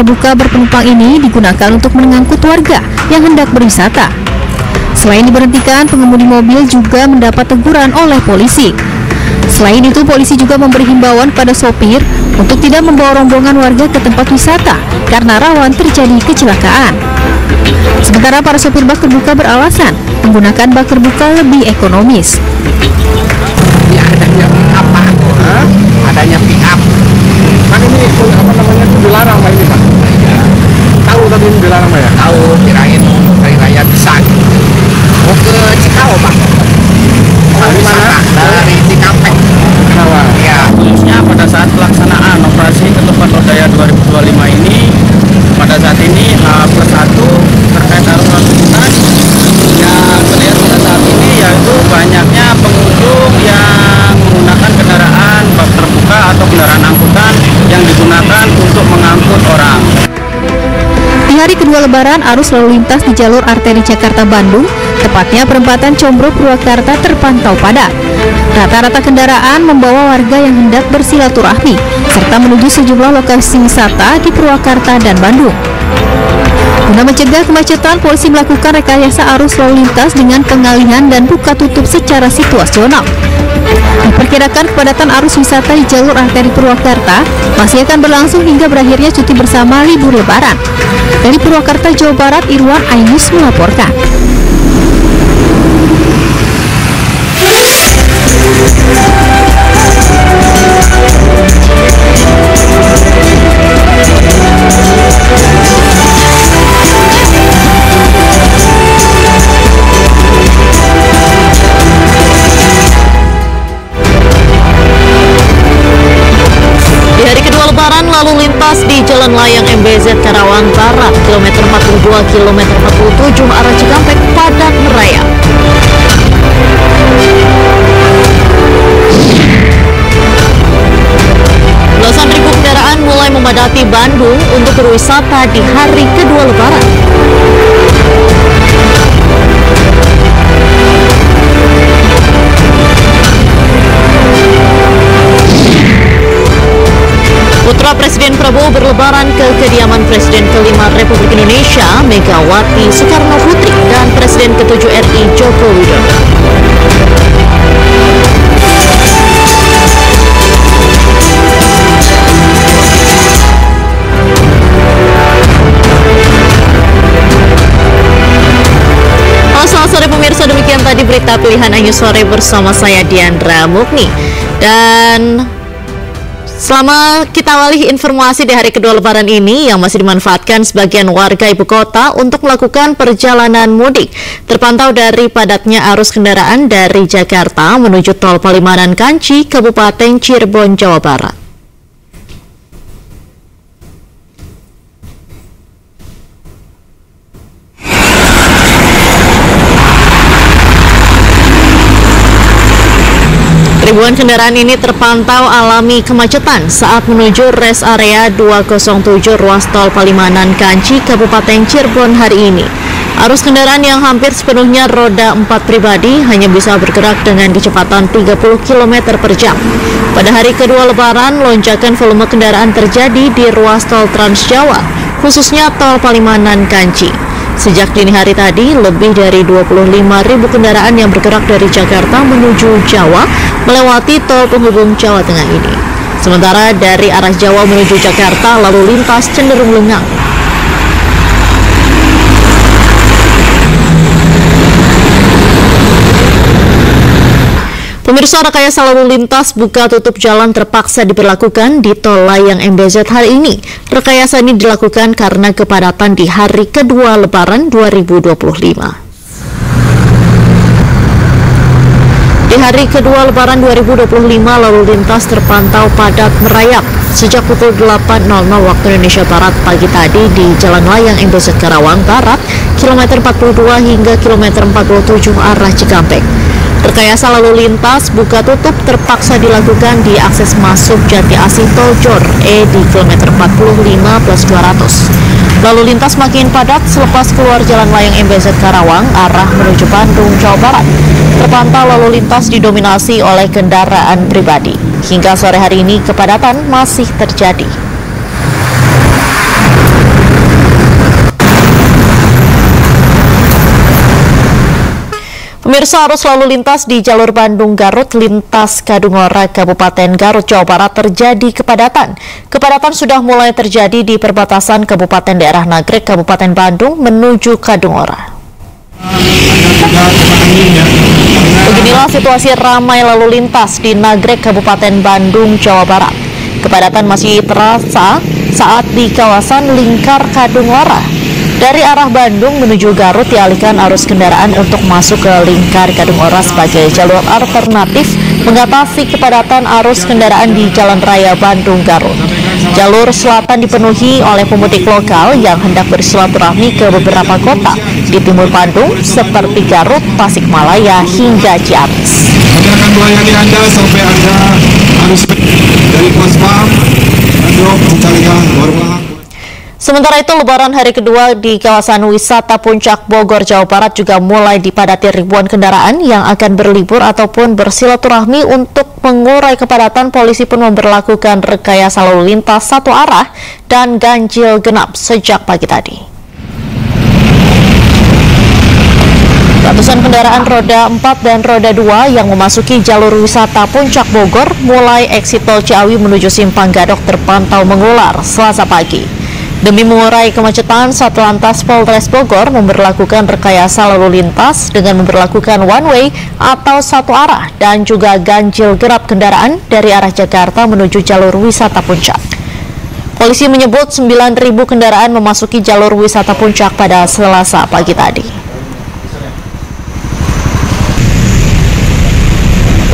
terbuka berpenumpang ini digunakan untuk mengangkut warga yang hendak berwisata. Selain diberhentikan, pengemudi mobil juga mendapat teguran oleh polisi. Selain itu, polisi juga memberi himbauan pada sopir untuk tidak membawa rombongan warga ke tempat wisata karena rawan terjadi kecelakaan. Sementara para sopir bak terbuka beralasan menggunakan bak terbuka lebih ekonomis. Ya, adanya apa? Adanya pick up. Kan ini apa namanya itu dilarang Pak ini Pak? Ya. Tahu tapi ini dilarang Pak ya? Tahu, kirain hari raya bisa. Mau ke Cikau Pak? Dari mana? Dari Cikampek. Kenapa? Ya. Khususnya pada saat pelaksanaan operasi Ketupat Lodaya 2025 ini, pada saat ini H+1 terkait arus lalu lintas yang terlihat pada saat ini yaitu banyaknya pengunjung yang menggunakan kendaraan bak terbuka atau kendaraan angkutan yang digunakan untuk mengangkut orang. Di hari kedua Lebaran, arus lalu lintas di jalur arteri Jakarta-Bandung, tepatnya perempatan Combro Purwakarta terpantau padat. Rata-rata kendaraan membawa warga yang hendak bersilaturahmi, serta menuju sejumlah lokasi wisata di Purwakarta dan Bandung. Guna mencegah kemacetan, polisi melakukan rekayasa arus lalu lintas dengan pengalihan dan buka tutup secara situasional. Diperkirakan kepadatan arus wisata di jalur arteri Purwakarta masih akan berlangsung hingga berakhirnya cuti bersama libur Lebaran. Dari Purwakarta, Jawa Barat, Irwan Ainus melaporkan. Lalu lintas di Jalan Layang MBZ Karawang Barat, kilometer 42, kilometer 47 arah Cikampek padat merayap. Belasan ribu kendaraan mulai memadati Bandung untuk berwisata di hari kedua Lebaran. Putra Presiden Prabowo berlebaran ke kediaman Presiden kelima Republik Indonesia Megawati Soekarno Putri dan Presiden ke-7 RI Joko Widodo. Selamat sore pemirsa, demikian tadi berita pilihan Anyu Sore bersama saya Diandra Mukni. Dan selama kita awali informasi di hari kedua Lebaran ini yang masih dimanfaatkan sebagian warga ibu kota untuk melakukan perjalanan mudik, terpantau dari padatnya arus kendaraan dari Jakarta menuju Tol Palimanan Kanci, Kabupaten Cirebon, Jawa Barat. Ribuan kendaraan ini terpantau alami kemacetan saat menuju rest area 207 ruas tol Palimanan Kanci, Kabupaten Cirebon hari ini. Arus kendaraan yang hampir sepenuhnya roda 4 pribadi hanya bisa bergerak dengan kecepatan 30 km per jam. Pada hari kedua Lebaran, lonjakan volume kendaraan terjadi di ruas tol Trans Jawa, khususnya tol Palimanan Kanci. Sejak dini hari tadi, lebih dari 25.000 kendaraan yang bergerak dari Jakarta menuju Jawa melewati tol penghubung Jawa Tengah ini. Sementara dari arah Jawa menuju Jakarta, lalu lintas cenderung lengang. Pemirsa, rekayasa lalu lintas buka tutup jalan terpaksa diberlakukan di Tol Layang MBZ hari ini. Rekayasa ini dilakukan karena kepadatan di hari kedua Lebaran 2025. Di hari kedua Lebaran 2025, lalu lintas terpantau padat merayap. Sejak pukul 8.00 waktu Indonesia Barat pagi tadi di Jalan Layang MBZ Karawang Barat, kilometer 42 hingga kilometer 47 arah Cikampek. Rekayasa lalu lintas buka tutup terpaksa dilakukan di akses masuk Jati Asih Tol Jor di kilometer 45+200. Lalu lintas makin padat selepas keluar Jalan Layang MBZ Karawang arah menuju Bandung, Jawa Barat. Terpantau lalu lintas didominasi oleh kendaraan pribadi. Hingga sore hari ini kepadatan masih terjadi. Pemirsa, arus lalu lintas di jalur Bandung-Garut lintas Kadungora, Kabupaten Garut, Jawa Barat terjadi kepadatan. Kepadatan sudah mulai terjadi di perbatasan Kabupaten Daerah Nagrek, Kabupaten Bandung menuju Kadungora. Beginilah situasi ramai lalu lintas di Nagrek, Kabupaten Bandung, Jawa Barat. Kepadatan masih terasa saat di kawasan lingkar Kadungora. Dari arah Bandung menuju Garut dialihkan arus kendaraan untuk masuk ke lingkar Kadungora sebagai jalur alternatif mengatasi kepadatan arus kendaraan di Jalan Raya Bandung-Garut. Jalur selatan dipenuhi oleh pemudik lokal yang hendak bersilaturahmi ke beberapa kota di timur Bandung seperti Garut, Tasikmalaya, hingga Ciamis. Kami akan melayani Anda sampai Anda harus dari Pospam, Bandung, Cicalengka, Warung. Sementara itu, lebaran hari kedua di kawasan wisata Puncak Bogor, Jawa Barat juga mulai dipadati ribuan kendaraan yang akan berlibur ataupun bersilaturahmi. Untuk mengurai kepadatan, polisi pun memberlakukan rekayasa lalu lintas satu arah dan ganjil genap sejak pagi tadi. Ratusan kendaraan roda 4 dan roda 2 yang memasuki jalur wisata Puncak Bogor mulai eksit tol Ciawi menuju Simpang Gadok terpantau mengular Selasa pagi. Demi mengurai kemacetan, Satlantas Polres Bogor memberlakukan rekayasa lalu lintas dengan memberlakukan one way atau satu arah dan juga ganjil genap kendaraan dari arah Jakarta menuju jalur wisata Puncak. Polisi menyebut 9.000 kendaraan memasuki jalur wisata Puncak pada Selasa pagi tadi.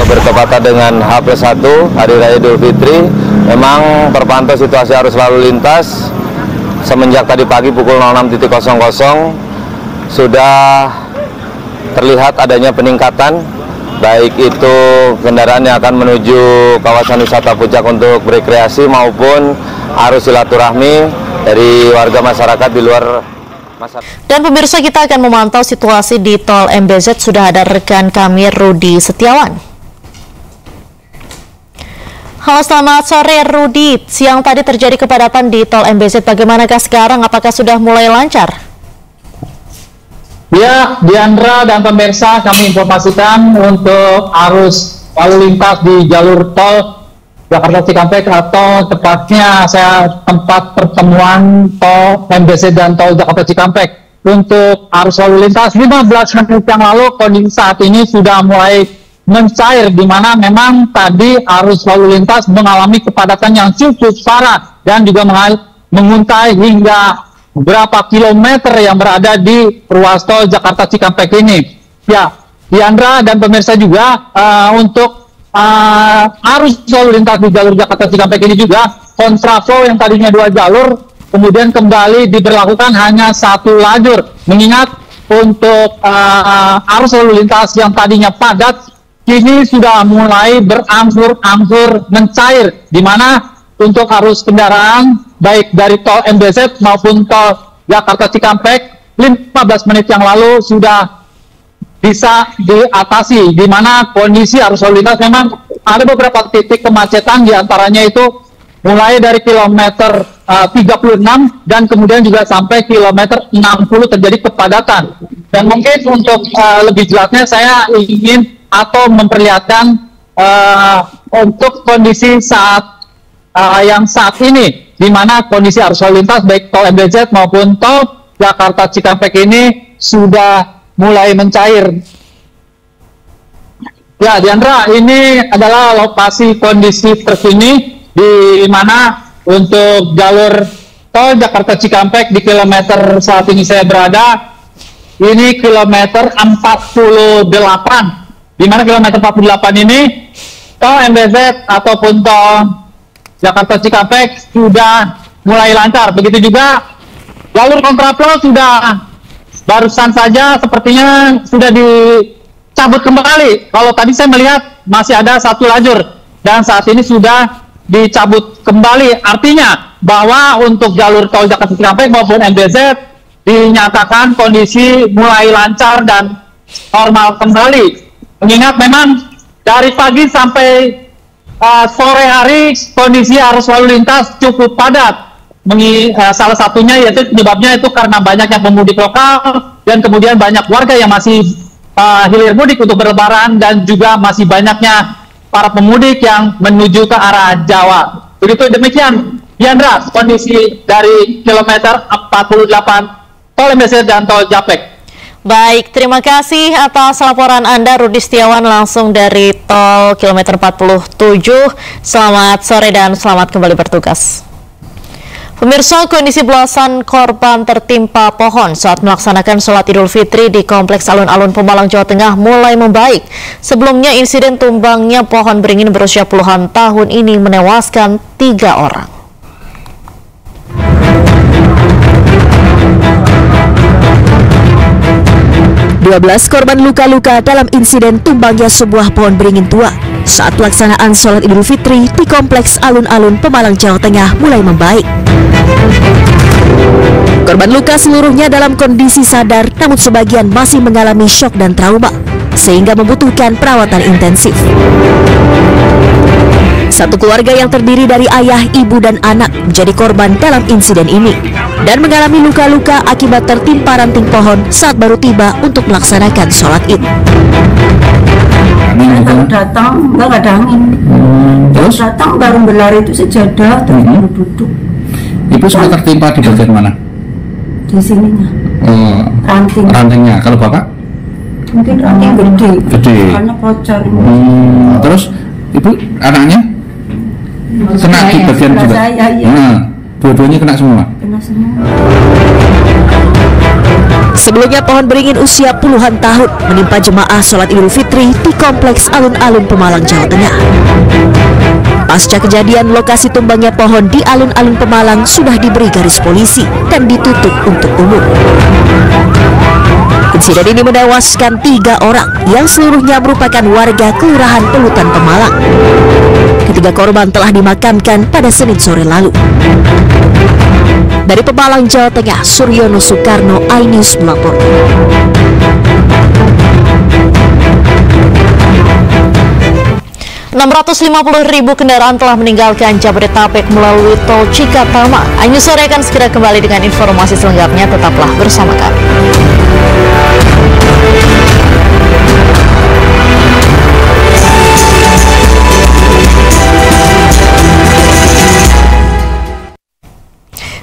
Bertepatan dengan H+1 Hari Raya Idul Fitri, memang terpantau situasi arus lalu lintas semenjak tadi pagi pukul 06.00 sudah terlihat adanya peningkatan, baik itu kendaraan yang akan menuju kawasan wisata Puncak untuk berrekreasi maupun arus silaturahmi dari warga masyarakat di luar masyarakat. Dan pemirsa, kita akan memantau situasi di tol MBZ. Sudah ada rekan kami Rudi Setiawan. Halo, selamat sore Rudi. Siang tadi terjadi kepadatan di tol MBZ. Bagaimanakah sekarang? Apakah sudah mulai lancar? Ya, Diandra dan pemirsa, kami informasikan untuk arus lalu lintas di jalur tol Jakarta Cikampek, atau tepatnya tempat pertemuan tol MBZ dan tol Jakarta Cikampek. Untuk arus lalu lintas 15 menit yang lalu, kondisi saat ini sudah mulai mencair, di mana memang tadi arus lalu lintas mengalami kepadatan yang cukup parah dan juga menguntai hingga beberapa kilometer yang berada di ruas tol Jakarta Cikampek ini. Ya, Diandra dan pemirsa juga untuk arus lalu lintas di jalur Jakarta Cikampek ini juga kontraflow yang tadinya 2 jalur kemudian kembali diberlakukan hanya 1 lajur, mengingat untuk arus lalu lintas yang tadinya padat kini sudah mulai berangsur-angsur mencair, di mana untuk arus kendaraan baik dari tol MBZ maupun tol Jakarta Cikampek 15 menit yang lalu sudah bisa diatasi, di mana kondisi arus lalu lintas memang ada beberapa titik kemacetan, diantaranya itu mulai dari kilometer 36 dan kemudian juga sampai kilometer 60 terjadi kepadatan. Dan mungkin untuk lebih jelasnya saya ingin atau memperlihatkan untuk kondisi yang saat ini, di mana kondisi arus lalu lintas baik tol MBZ maupun tol Jakarta Cikampek ini sudah mulai mencair. Ya, Diandra, ini adalah lokasi kondisi terkini di mana untuk jalur tol Jakarta Cikampek di kilometer saat ini saya berada, ini kilometer 48. Di mana kilometer 48 ini tol MBZ ataupun tol Jakarta Cikampek sudah mulai lancar. Begitu juga jalur kontraflow sudah barusan saja sepertinya sudah dicabut kembali. Kalau tadi saya melihat masih ada 1 lajur dan saat ini sudah dicabut kembali. Artinya bahwa untuk jalur tol Jakarta Cikampek maupun MBZ dinyatakan kondisi mulai lancar dan normal kembali. Mengingat memang dari pagi sampai sore hari kondisi arus lalu lintas cukup padat. Salah satunya yaitu penyebabnya itu karena banyaknya pemudik lokal dan kemudian banyak warga yang masih hilir mudik untuk berlebaran dan juga masih banyaknya para pemudik yang menuju ke arah Jawa. Begitu demikian, Yandra, kondisi dari kilometer 48 Tol MBZ dan Tol Japek. Baik, terima kasih atas laporan Anda Rudi Setiawan langsung dari tol kilometer 47. Selamat sore dan selamat kembali bertugas. Pemirsa, kondisi belasan korban tertimpa pohon saat melaksanakan sholat Idul Fitri di Kompleks Alun-Alun Pemalang, Jawa Tengah mulai membaik. Sebelumnya insiden tumbangnya pohon beringin berusia puluhan tahun ini menewaskan 3 orang. Dua 12 korban luka-luka dalam insiden tumbangnya sebuah pohon beringin tua saat pelaksanaan sholat Idul Fitri di Kompleks Alun-Alun Pemalang, Jawa Tengah mulai membaik. Korban luka seluruhnya dalam kondisi sadar, namun sebagian masih mengalami syok dan trauma sehingga membutuhkan perawatan intensif. Satu keluarga yang terdiri dari ayah, ibu, dan anak menjadi korban dalam insiden ini dan mengalami luka-luka akibat tertimpa ranting pohon saat baru tiba untuk melaksanakan sholat Id. Kalau datang nggak ada angin. Terus datang baru berlari itu sejadah terus baru duduk. Ibu sudah tertimpa di bagian mana? Di sininya. Ranting. Rantingnya. Kalau bapak? Mungkin ranting gede. Gede. Karena bocor. Terus ibu anaknya? Kena di bagian juga. Saya, iya. Dua-duanya kena semua. Kena semua. Sebelumnya pohon beringin usia puluhan tahun menimpa jemaah sholat Idul Fitri di Kompleks Alun-Alun Pemalang, Jawa Tengah. Pasca kejadian, lokasi tumbangnya pohon di Alun-Alun Pemalang sudah diberi garis polisi dan ditutup untuk umum. Insiden ini menewaskan 3 orang yang seluruhnya merupakan warga Kelurahan Pelutan Pemalang. Ketiga korban telah dimakamkan pada Senin sore lalu. Dari Pemalang, Jawa Tengah, Suryono Soekarno, iNews melaporkan. ribu kendaraan telah meninggalkan Jabodetabek melalui tol Cikatama. iNews Sore akan segera kembali dengan informasi selengkapnya. Tetaplah bersama kami.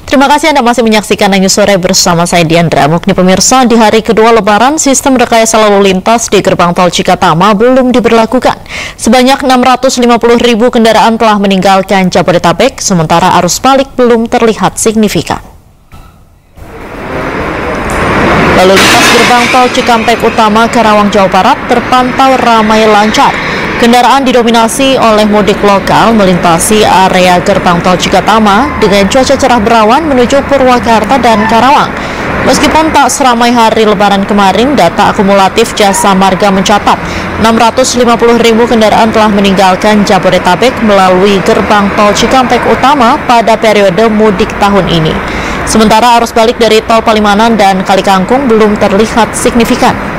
Terima kasih Anda masih menyaksikan iNews Sore bersama saya Diandra Mukni. Pemirsa, di hari kedua Lebaran, sistem rekayasa lalu lintas di gerbang tol Cikatama belum diberlakukan. Sebanyak 650.000 kendaraan telah meninggalkan Jabodetabek, sementara arus balik belum terlihat signifikan. Lalu lintas gerbang tol Cikampek Utama Karawang, Jawa Barat terpantau ramai lancar. Kendaraan didominasi oleh mudik lokal melintasi area gerbang tol Cikatama dengan cuaca cerah berawan menuju Purwakarta dan Karawang. Meskipun tak seramai hari Lebaran kemarin, data akumulatif Jasa Marga mencatat 650.000 kendaraan telah meninggalkan Jabodetabek melalui gerbang tol Cikampek Utama pada periode mudik tahun ini. Sementara arus balik dari tol Palimanan dan Kalikangkung belum terlihat signifikan.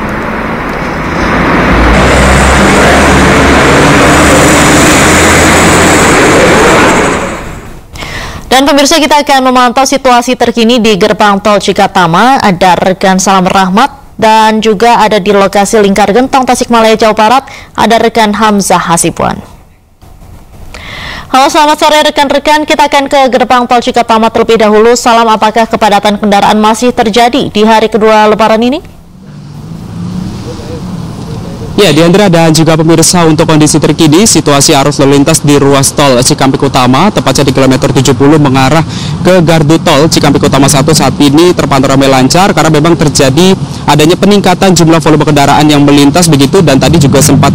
Dan pemirsa, kita akan memantau situasi terkini di gerbang tol Cikatama. Ada rekan Salam Rahmat dan juga ada di lokasi Lingkar Gentong, Tasikmalaya, Jawa Barat, ada rekan Hamzah Hasibuan. Halo, selamat sore rekan-rekan. Kita akan ke gerbang tol Cikatama terlebih dahulu. Salam, apakah kepadatan kendaraan masih terjadi di hari kedua Lebaran ini? Ya, Diandra dan juga pemirsa, untuk kondisi terkini situasi arus lalu lintas di ruas tol Cikampek Utama tepatnya di kilometer 70 mengarah ke gardu tol Cikampek Utama 1 saat ini terpantau ramai lancar karena memang terjadi adanya peningkatan jumlah volume kendaraan yang melintas begitu, dan tadi juga sempat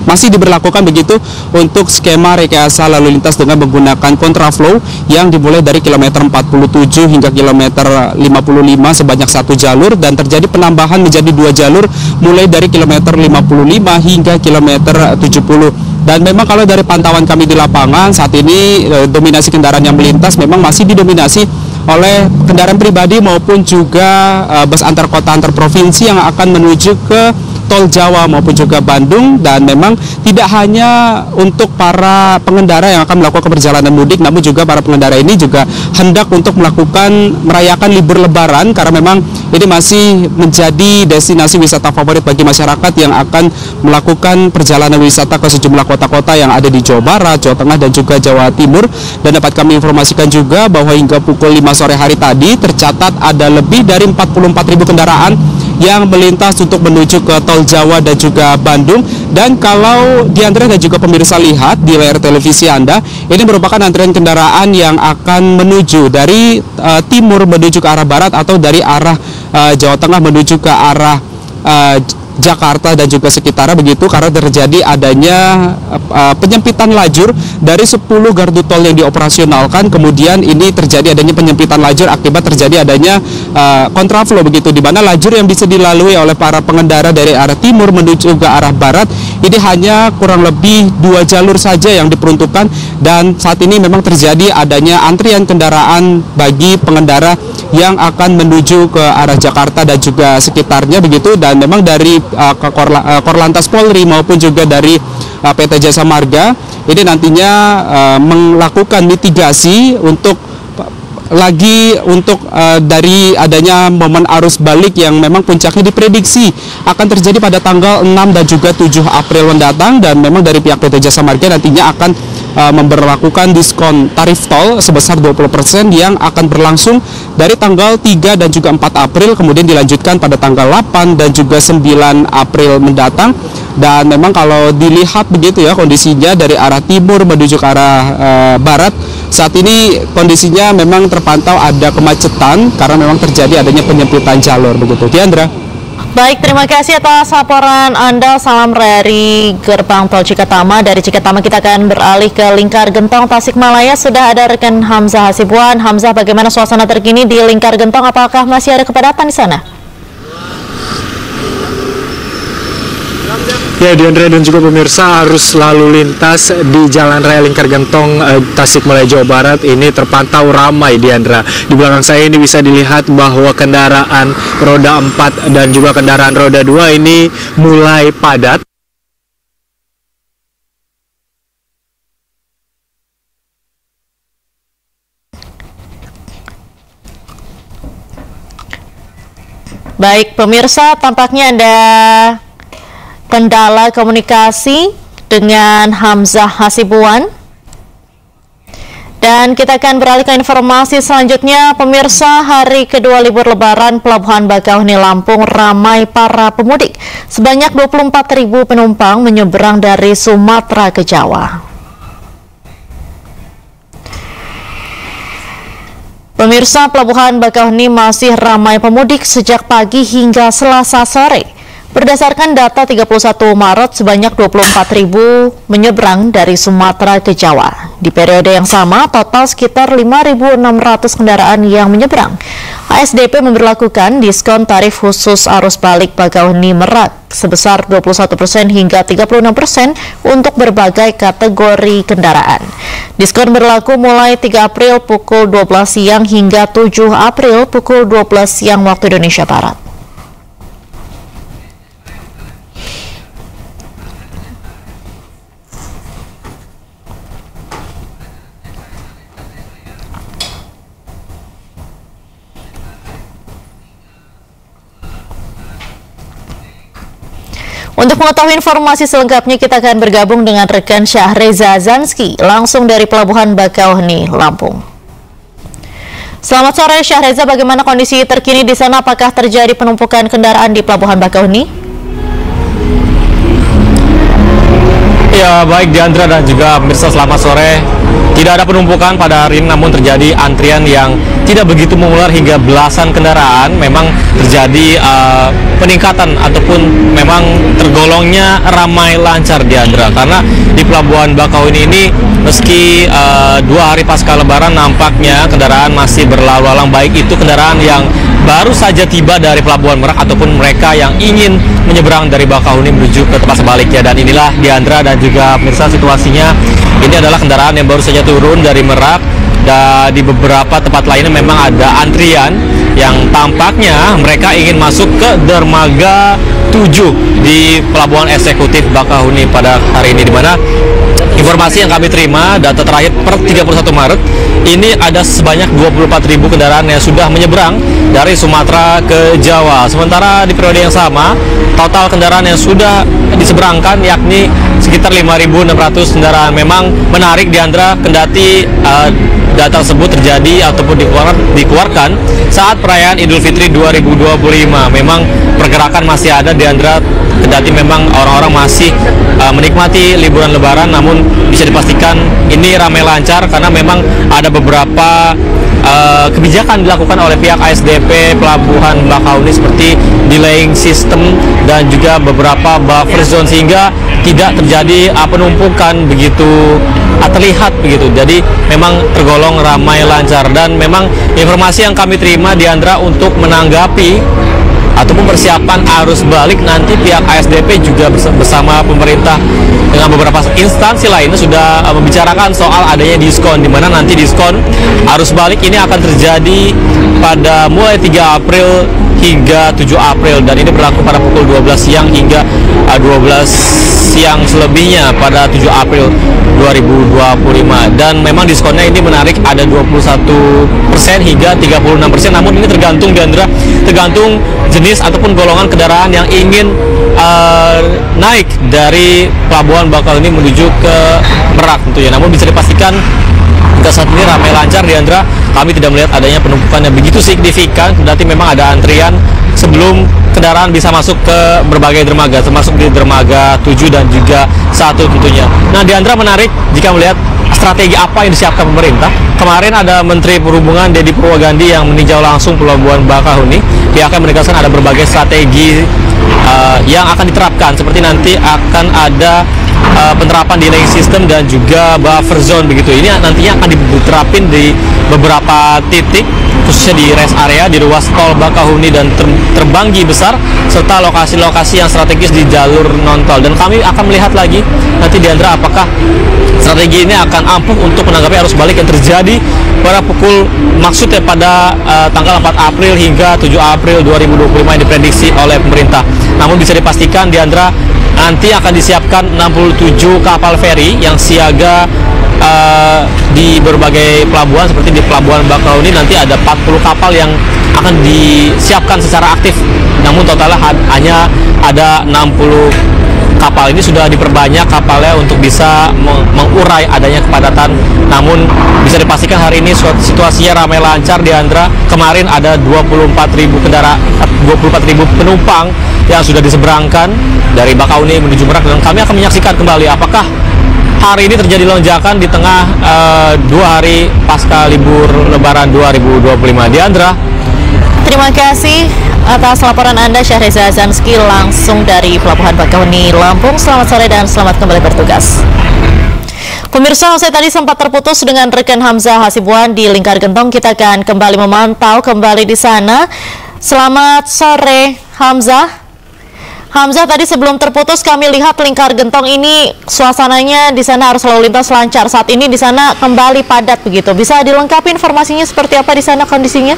masih diberlakukan begitu untuk skema rekayasa lalu lintas dengan menggunakan kontraflow yang dimulai dari kilometer 47 hingga kilometer 55 sebanyak 1 jalur, dan terjadi penambahan menjadi 2 jalur mulai dari kilometer 55 hingga kilometer 70. Dan memang kalau dari pantauan kami di lapangan saat ini dominasi kendaraan yang melintas memang masih didominasi oleh kendaraan pribadi maupun juga bus antar kota antar provinsi yang akan menuju ke tol Jawa maupun juga Bandung, dan memang tidak hanya untuk para pengendara yang akan melakukan perjalanan mudik, namun juga para pengendara ini juga hendak untuk merayakan libur Lebaran, karena memang ini masih menjadi destinasi wisata favorit bagi masyarakat yang akan melakukan perjalanan wisata ke sejumlah kota-kota yang ada di Jawa Barat, Jawa Tengah, dan juga Jawa Timur. Dan dapat kami informasikan juga bahwa hingga pukul 5 sore hari tadi tercatat ada lebih dari 44.000 kendaraan yang melintas untuk menuju ke tol Jawa dan juga Bandung. Dan kalau Diandra dan juga pemirsa lihat di layar televisi Anda, ini merupakan antrian kendaraan yang akan menuju dari timur menuju ke arah barat, atau dari arah Jawa Tengah menuju ke arah Jakarta dan juga sekitarnya, begitu, karena terjadi adanya penyempitan lajur dari 10 gardu tol yang dioperasionalkan. Kemudian ini terjadi adanya penyempitan lajur akibat terjadi adanya kontraflow, begitu, di mana lajur yang bisa dilalui oleh para pengendara dari arah timur menuju ke arah barat ini hanya kurang lebih 2 jalur saja yang diperuntukkan. Dan saat ini memang terjadi adanya antrian kendaraan bagi pengendara yang akan menuju ke arah Jakarta dan juga sekitarnya, begitu. Dan memang dari Korlantas Polri maupun juga dari PT Jasa Marga ini nantinya melakukan mitigasi untuk dari adanya momen arus balik yang memang puncaknya diprediksi akan terjadi pada tanggal 6 dan juga 7 April mendatang. Dan memang dari pihak PT Jasa Marga nantinya akan memberlakukan diskon tarif tol sebesar 20% yang akan berlangsung dari tanggal 3 dan juga 4 April, kemudian dilanjutkan pada tanggal 8 dan juga 9 April mendatang. Dan memang kalau dilihat begitu ya kondisinya dari arah timur menuju ke arah barat, saat ini kondisinya memang terpantau ada kemacetan karena memang terjadi adanya penyempitan jalur, begitu. Diandra. Baik, terima kasih atas laporan Anda. Salam dari Gerbang Tol Cikatama. Dari Cikatama kita akan beralih ke Lingkar Gentong, Tasikmalaya. Sudah ada rekan Hamzah Hasibuan. Hamzah, bagaimana suasana terkini di Lingkar Gentong? Apakah masih ada kepadatan di sana? Ya, Diandra dan juga pemirsa, arus lalu lintas di Jalan Raya Lingkar Gentong Tasikmalaya Jawa Barat ini terpantau ramai, Diandra. Di belakang saya ini bisa dilihat bahwa kendaraan roda 4 dan juga kendaraan roda 2 ini mulai padat. Baik, pemirsa, tampaknya ada kendala komunikasi dengan Hamzah Hasibuan. Dan kita akan beralih ke informasi selanjutnya. Pemirsa, hari kedua libur Lebaran, Pelabuhan Bakauheni Lampung ramai para pemudik. Sebanyak 24.000 penumpang menyeberang dari Sumatera ke Jawa. Pemirsa, Pelabuhan Bakauheni masih ramai pemudik sejak pagi hingga Selasa sore. Berdasarkan data 31 Maret, sebanyak 24.000 menyeberang dari Sumatera ke Jawa. Di periode yang sama, total sekitar 5.600 kendaraan yang menyeberang. ASDP memberlakukan diskon tarif khusus arus balik Bakauheni Merak sebesar 21% hingga 36% untuk berbagai kategori kendaraan. Diskon berlaku mulai 3 April pukul 12 siang hingga 7 April pukul 12 siang waktu Indonesia Barat. Untuk mengetahui informasi selengkapnya, kita akan bergabung dengan rekan Syahreza Zanski langsung dari Pelabuhan Bakauheni, Lampung. Selamat sore Syahreza, bagaimana kondisi terkini di sana? Apakah terjadi penumpukan kendaraan di Pelabuhan Bakauheni? Ya, baik Diandra dan juga pemirsa, selamat sore. Tidak ada penumpukan pada hari ini, namun terjadi antrian yang tidak begitu mengular hingga belasan kendaraan. Memang terjadi peningkatan ataupun memang tergolongnya ramai lancar, Diandra, karena di Pelabuhan Bakauheni ini meski 2 hari pasca Lebaran nampaknya kendaraan masih berlalu lalang, baik itu kendaraan yang baru saja tiba dari Pelabuhan Merak ataupun mereka yang ingin menyeberang dari Bakauheni menuju ke tempat sebaliknya. Dan inilah Diandra dan juga pemirsa situasinya. Ini adalah kendaraan yang baru saja turun dari Merak, dan di beberapa tempat lainnya memang ada antrian yang tampaknya mereka ingin masuk ke dermaga 7 di Pelabuhan Eksekutif Bakahuni pada hari ini, di mana informasi yang kami terima data terakhir per 31 Maret ini ada sebanyak 24.000 kendaraan yang sudah menyeberang dari Sumatera ke Jawa. Sementara di periode yang sama total kendaraan yang sudah diseberangkan yakni sekitar 5.600 kendaraan. Memang menarik Diandra, kendati data tersebut terjadi ataupun dikeluarkan saat perayaan Idul Fitri 2025. Memang pergerakan masih ada Diandra, kendati memang orang-orang masih menikmati liburan lebaran, namun bisa dipastikan ini ramai lancar karena memang ada beberapa kebijakan dilakukan oleh pihak ASDP Pelabuhan Bakahuni seperti delaying system dan juga beberapa buffer zone sehingga tidak terjadi penumpukan begitu terlihat begitu. Jadi memang tergolong ramai lancar, dan memang informasi yang kami terima Diandra untuk menanggapi ataupun persiapan arus balik nanti pihak ASDP juga bersama pemerintah dengan beberapa instansi lainnya sudah membicarakan soal adanya diskon, di mana nanti diskon arus balik ini akan terjadi pada mulai 3 April hingga 7 April, dan ini berlaku pada pukul 12 siang hingga 12 siang selebihnya pada 7 April 2025. Dan memang diskonnya ini menarik, ada 21% hingga 36%, namun ini tergantung Diandra, tergantung jenis ataupun golongan kendaraan yang ingin naik dari Pelabuhan Bakahuni menuju ke Merak tentunya. Namun bisa dipastikan hingga saat ini ramai lancar Diandra, kami tidak melihat adanya penumpukan yang begitu signifikan, berarti memang ada antrian sebelum kendaraan bisa masuk ke berbagai dermaga, termasuk di dermaga 7 dan juga 1 tentunya. Nah Diandra, menarik jika melihat strategi apa yang disiapkan pemerintah. Kemarin ada Menteri Perhubungan Deddy Purwagandi yang meninjau langsung Pelabuhan Bakahuni. Pihaknya menegaskan ada berbagai strategi yang akan diterapkan, seperti nanti akan ada penerapan delay system dan juga buffer zone begitu. Ini nantinya akan diterapin di beberapa titik, khususnya di rest area di ruas tol Bakahuni dan Terbanggi Besar, serta lokasi-lokasi yang strategis di jalur non tol. Dan kami akan melihat lagi nanti Diandra apakah strategi ini akan ampuh untuk menanggapi arus balik yang terjadi pada maksudnya pada tanggal 4 April hingga 7 April 2025 yang diprediksi oleh pemerintah. Namun bisa dipastikan Diandra, nanti akan disiapkan 67 kapal feri yang siaga di berbagai pelabuhan, seperti di Pelabuhan Bakahuni nanti ada 40 kapal yang akan disiapkan secara aktif. Namun totalnya hanya ada 60 kapal. Ini sudah diperbanyak kapalnya untuk bisa mengurai adanya kepadatan. Namun bisa dipastikan hari ini situasinya ramai lancar Diandra. Kemarin ada 24.000 kendaraan, 24.000 penumpang yang sudah diseberangkan dari Bakahuni menuju Merak, dan kami akan menyaksikan kembali apakah hari ini terjadi lonjakan di tengah 2 hari pasca libur Lebaran 2025. Diandra, terima kasih atas laporan Anda Syahriza Azanski langsung dari Pelabuhan Bakahuni, Lampung. Selamat sore dan selamat kembali bertugas. Pemirsa, saya tadi sempat terputus dengan rekan Hamzah Hasibuan di Lingkar Gentong. Kita akan kembali memantau kembali di sana. Selamat sore Hamzah. Hamzah, tadi sebelum terputus kami lihat Lingkar Gentong ini suasananya di sana arus lalu lintas lancar. Saat ini di sana kembali padat begitu. Bisa dilengkapi informasinya seperti apa di sana kondisinya?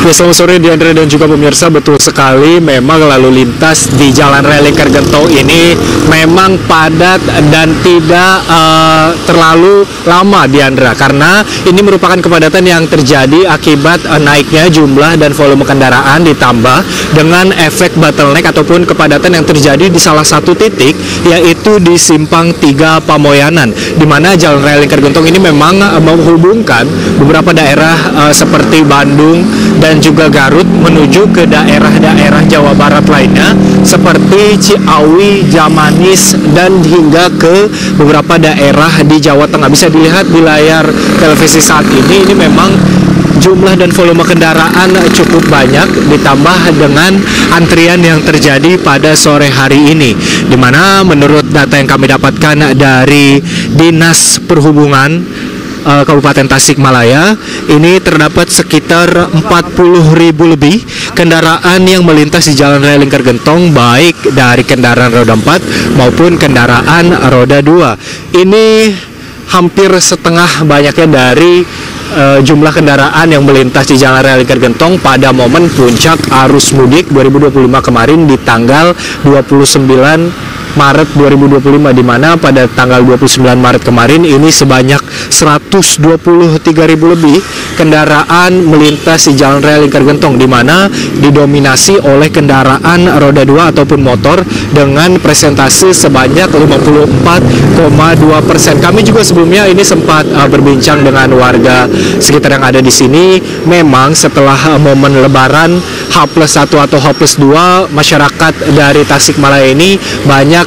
Ya, selamat sore Diandra dan juga pemirsa. Betul sekali, memang lalu lintas di Jalan Raya Lingkar Gentong ini memang padat dan tidak terlalu lama Diandra, karena ini merupakan kepadatan yang terjadi akibat naiknya jumlah dan volume kendaraan ditambah dengan efek bottleneck ataupun kepadatan yang terjadi di salah satu titik, yaitu di Simpang 3 Pamoyanan, di mana Jalan Raya Lingkar Gentong ini memang menghubungkan beberapa daerah seperti Bandung dan juga Garut menuju ke daerah-daerah Jawa Barat lainnya seperti Ciawi, Jamanis, dan hingga ke beberapa daerah di Jawa Tengah. Bisa dilihat di layar televisi saat ini memang jumlah dan volume kendaraan cukup banyak, ditambah dengan antrian yang terjadi pada sore hari ini, di mana menurut data yang kami dapatkan dari Dinas Perhubungan Kabupaten Tasikmalaya, ini terdapat sekitar 40.000 lebih kendaraan yang melintas di Jalan Raya Lingkar Gentong, baik dari kendaraan roda 4 maupun kendaraan roda 2. Ini hampir setengah banyaknya dari jumlah kendaraan yang melintas di Jalan Raya Lingkar Gentong pada momen puncak arus mudik 2025 kemarin di tanggal 29 Maret 2025, di mana pada tanggal 29 Maret kemarin ini sebanyak 123.000 lebih kendaraan melintas di Jalan Raya Lingkar Gentong, di mana didominasi oleh kendaraan roda 2 ataupun motor dengan presentase sebanyak 54,2%. Kami juga sebelumnya ini sempat berbincang dengan warga sekitar yang ada di sini. Memang setelah momen Lebaran H+1 atau H+2, masyarakat dari Tasikmalaya ini banyak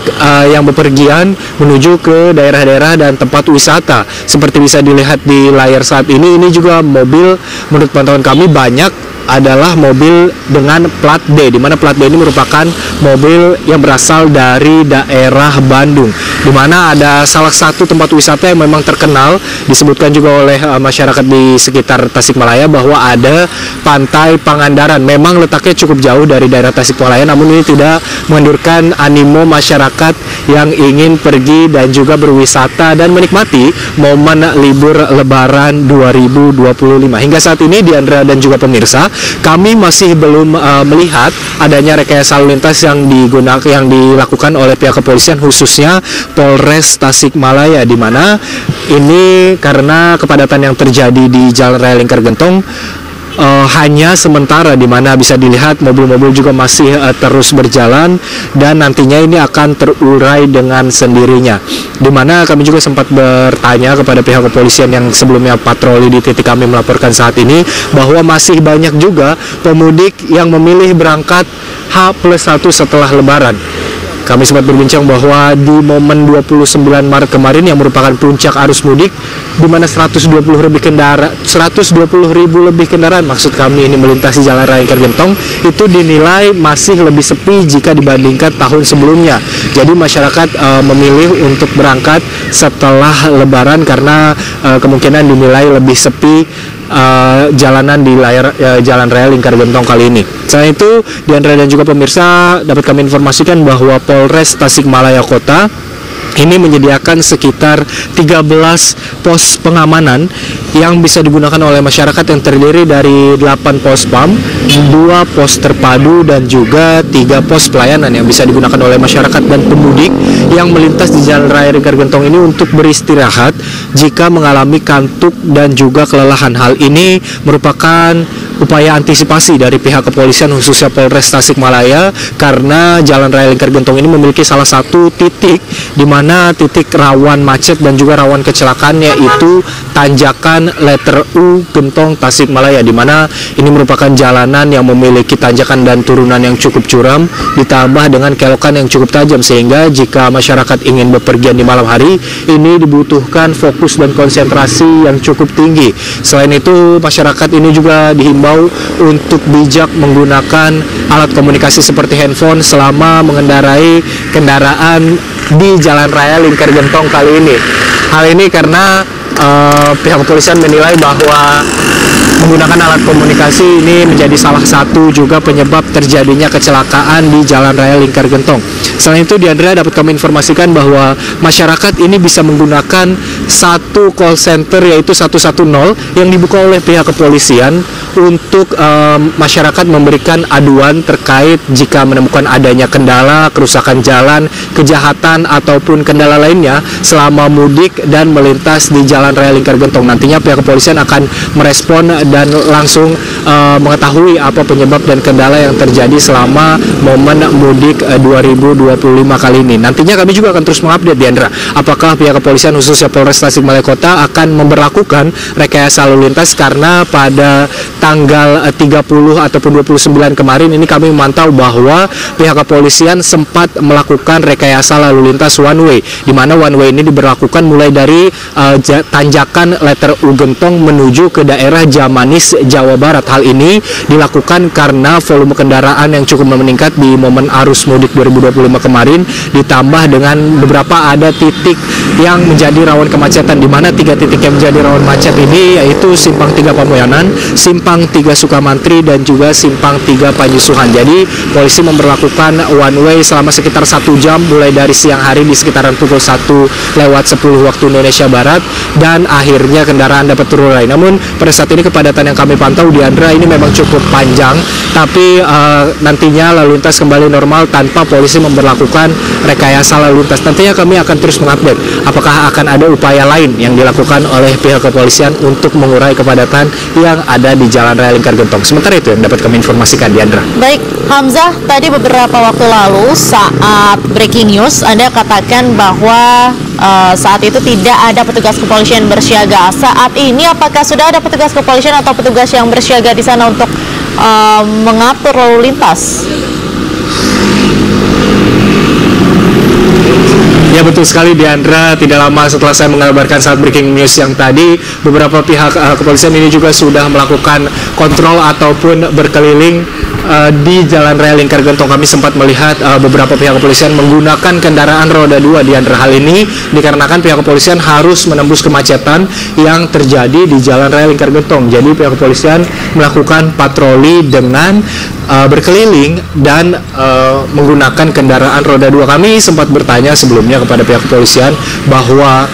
yang bepergian menuju ke daerah-daerah dan tempat wisata. Seperti bisa dilihat di layar saat ini juga mobil, menurut pantauan kami, banyak adalah mobil dengan plat D, di mana plat D ini merupakan mobil yang berasal dari daerah Bandung, di mana ada salah satu tempat wisata yang memang terkenal, disebutkan juga oleh masyarakat di sekitar Tasikmalaya bahwa ada Pantai Pangandaran. Memang letaknya cukup jauh dari daerah Tasikmalaya, namun ini tidak mengendurkan animo masyarakat yang ingin pergi dan juga berwisata dan menikmati momen libur Lebaran 2025. Hingga saat ini, Diandra dan juga pemirsa, kami masih belum melihat adanya rekayasa lalu lintas yang dilakukan oleh pihak kepolisian, khususnya Polres Tasikmalaya, di mana ini karena kepadatan yang terjadi di Jalan Raya Lingkar Gentong hanya sementara, di mana bisa dilihat mobil-mobil juga masih terus berjalan dan nantinya ini akan terurai dengan sendirinya. Di mana kami juga sempat bertanya kepada pihak kepolisian yang sebelumnya patroli di titik kami melaporkan saat ini, bahwa masih banyak juga pemudik yang memilih berangkat H+1 setelah Lebaran. Kami sempat berbincang bahwa di momen 29 Maret kemarin yang merupakan puncak arus mudik, di mana 120.000 lebih kendaraan, maksud kami ini melintasi Jalan Raya Lingkar Gentong, itu dinilai masih lebih sepi jika dibandingkan tahun sebelumnya. Jadi masyarakat memilih untuk berangkat setelah Lebaran karena kemungkinan dinilai lebih sepi jalanan di Jalan Raya Lingkar Gentong kali ini. Selain itu, Diandra dan juga pemirsa, dapat kami informasikan bahwa Polres Tasikmalaya Kota ini menyediakan sekitar 13 pos pengamanan yang bisa digunakan oleh masyarakat, yang terdiri dari 8 pos PAM, 2 pos terpadu, dan juga 3 pos pelayanan yang bisa digunakan oleh masyarakat dan pemudik yang melintas di Jalan Raya Lingkar Gentong ini untuk beristirahat jika mengalami kantuk dan juga kelelahan. Hal ini merupakan upaya antisipasi dari pihak kepolisian, khususnya Polres Tasikmalaya, karena Jalan Raya Lingkar Gentong ini memiliki salah satu titik di mana titik rawan macet dan juga rawan kecelakaan, yaitu tanjakan letter U Gentong Tasikmalaya, di mana ini merupakan jalanan yang memiliki tanjakan dan turunan yang cukup curam ditambah dengan kelokan yang cukup tajam, sehingga jika masyarakat ingin bepergian di malam hari ini dibutuhkan fokus dan konsentrasi yang cukup tinggi. Selain itu, masyarakat ini juga dihimbau untuk bijak menggunakan alat komunikasi seperti handphone selama mengendarai kendaraan di Jalan Raya Lingkar Gentong kali ini. Hal ini karena pihak kepolisian menilai bahwa menggunakan alat komunikasi ini menjadi salah satu juga penyebab terjadinya kecelakaan di Jalan Raya Lingkar Gentong. Selain itu, Diandra, dapat kami informasikan bahwa masyarakat ini bisa menggunakan satu call center, yaitu 110, yang dibuka oleh pihak kepolisian untuk masyarakat memberikan aduan terkait jika menemukan adanya kendala, kerusakan jalan, kejahatan, ataupun kendala lainnya selama mudik dan melintas di Jalan Raya Lingkar Gentong. Nantinya pihak kepolisian akan merespon dan langsung mengetahui apa penyebab dan kendala yang terjadi selama momen mudik 2025 kali ini. Nantinya kami juga akan terus mengupdate, Diandra, apakah pihak kepolisian khususnya Polres Tasikmalaya Kota akan memberlakukan rekayasa lalu lintas, karena pada tanggal 30 ataupun 29 kemarin ini kami memantau bahwa pihak kepolisian sempat melakukan rekayasa lalu lintas one way, di mana one way ini diberlakukan mulai dari tanjakan letter U Gentong menuju ke daerah Jamal Cimanis, Jawa Barat. Hal ini dilakukan karena volume kendaraan yang cukup meningkat di momen arus mudik 2025 kemarin, ditambah dengan beberapa ada titik yang menjadi rawan kemacetan, di mana 3 titik yang menjadi rawan macet ini yaitu Simpang 3 Pamoyanan, Simpang 3 Sukamantri, dan juga Simpang 3 Panyusuhan. Jadi polisi memberlakukan one way selama sekitar 1 jam mulai dari siang hari di sekitaran pukul 1:10 waktu Indonesia Barat, dan akhirnya kendaraan dapat terurai. Namun pada saat ini kepadatan yang kami pantau di Andra ini memang cukup panjang, tapi nantinya lalu lintas kembali normal tanpa polisi memberlakukan rekayasa lalu lintas. Nantinya kami akan terus mengupdate apakah akan ada upaya lain yang dilakukan oleh pihak kepolisian untuk mengurai kepadatan yang ada di Jalan Raya Lingkar Gentong. Sementara itu yang dapat kami informasikan di Andra. Baik, Hamzah, tadi beberapa waktu lalu saat breaking news Anda katakan bahwa saat itu tidak ada petugas kepolisian bersiaga. Saat ini apakah sudah ada petugas kepolisian atau petugas yang bersiaga di sana untuk mengatur lalu lintas? Ya, betul sekali Diandra. Tidak lama setelah saya mengabarkan saat breaking news yang tadi, beberapa pihak kepolisian ini juga sudah melakukan kontrol ataupun berkeliling di Jalan Raya Lingkar Gentong. Kami sempat melihat beberapa pihak kepolisian menggunakan kendaraan roda 2 di Andra. Hal ini dikarenakan pihak kepolisian harus menembus kemacetan yang terjadi di Jalan Raya Lingkar Gentong. Jadi pihak kepolisian melakukan patroli dengan berkeliling dan menggunakan kendaraan roda 2. Kami sempat bertanya sebelumnya kepada pihak kepolisian bahwa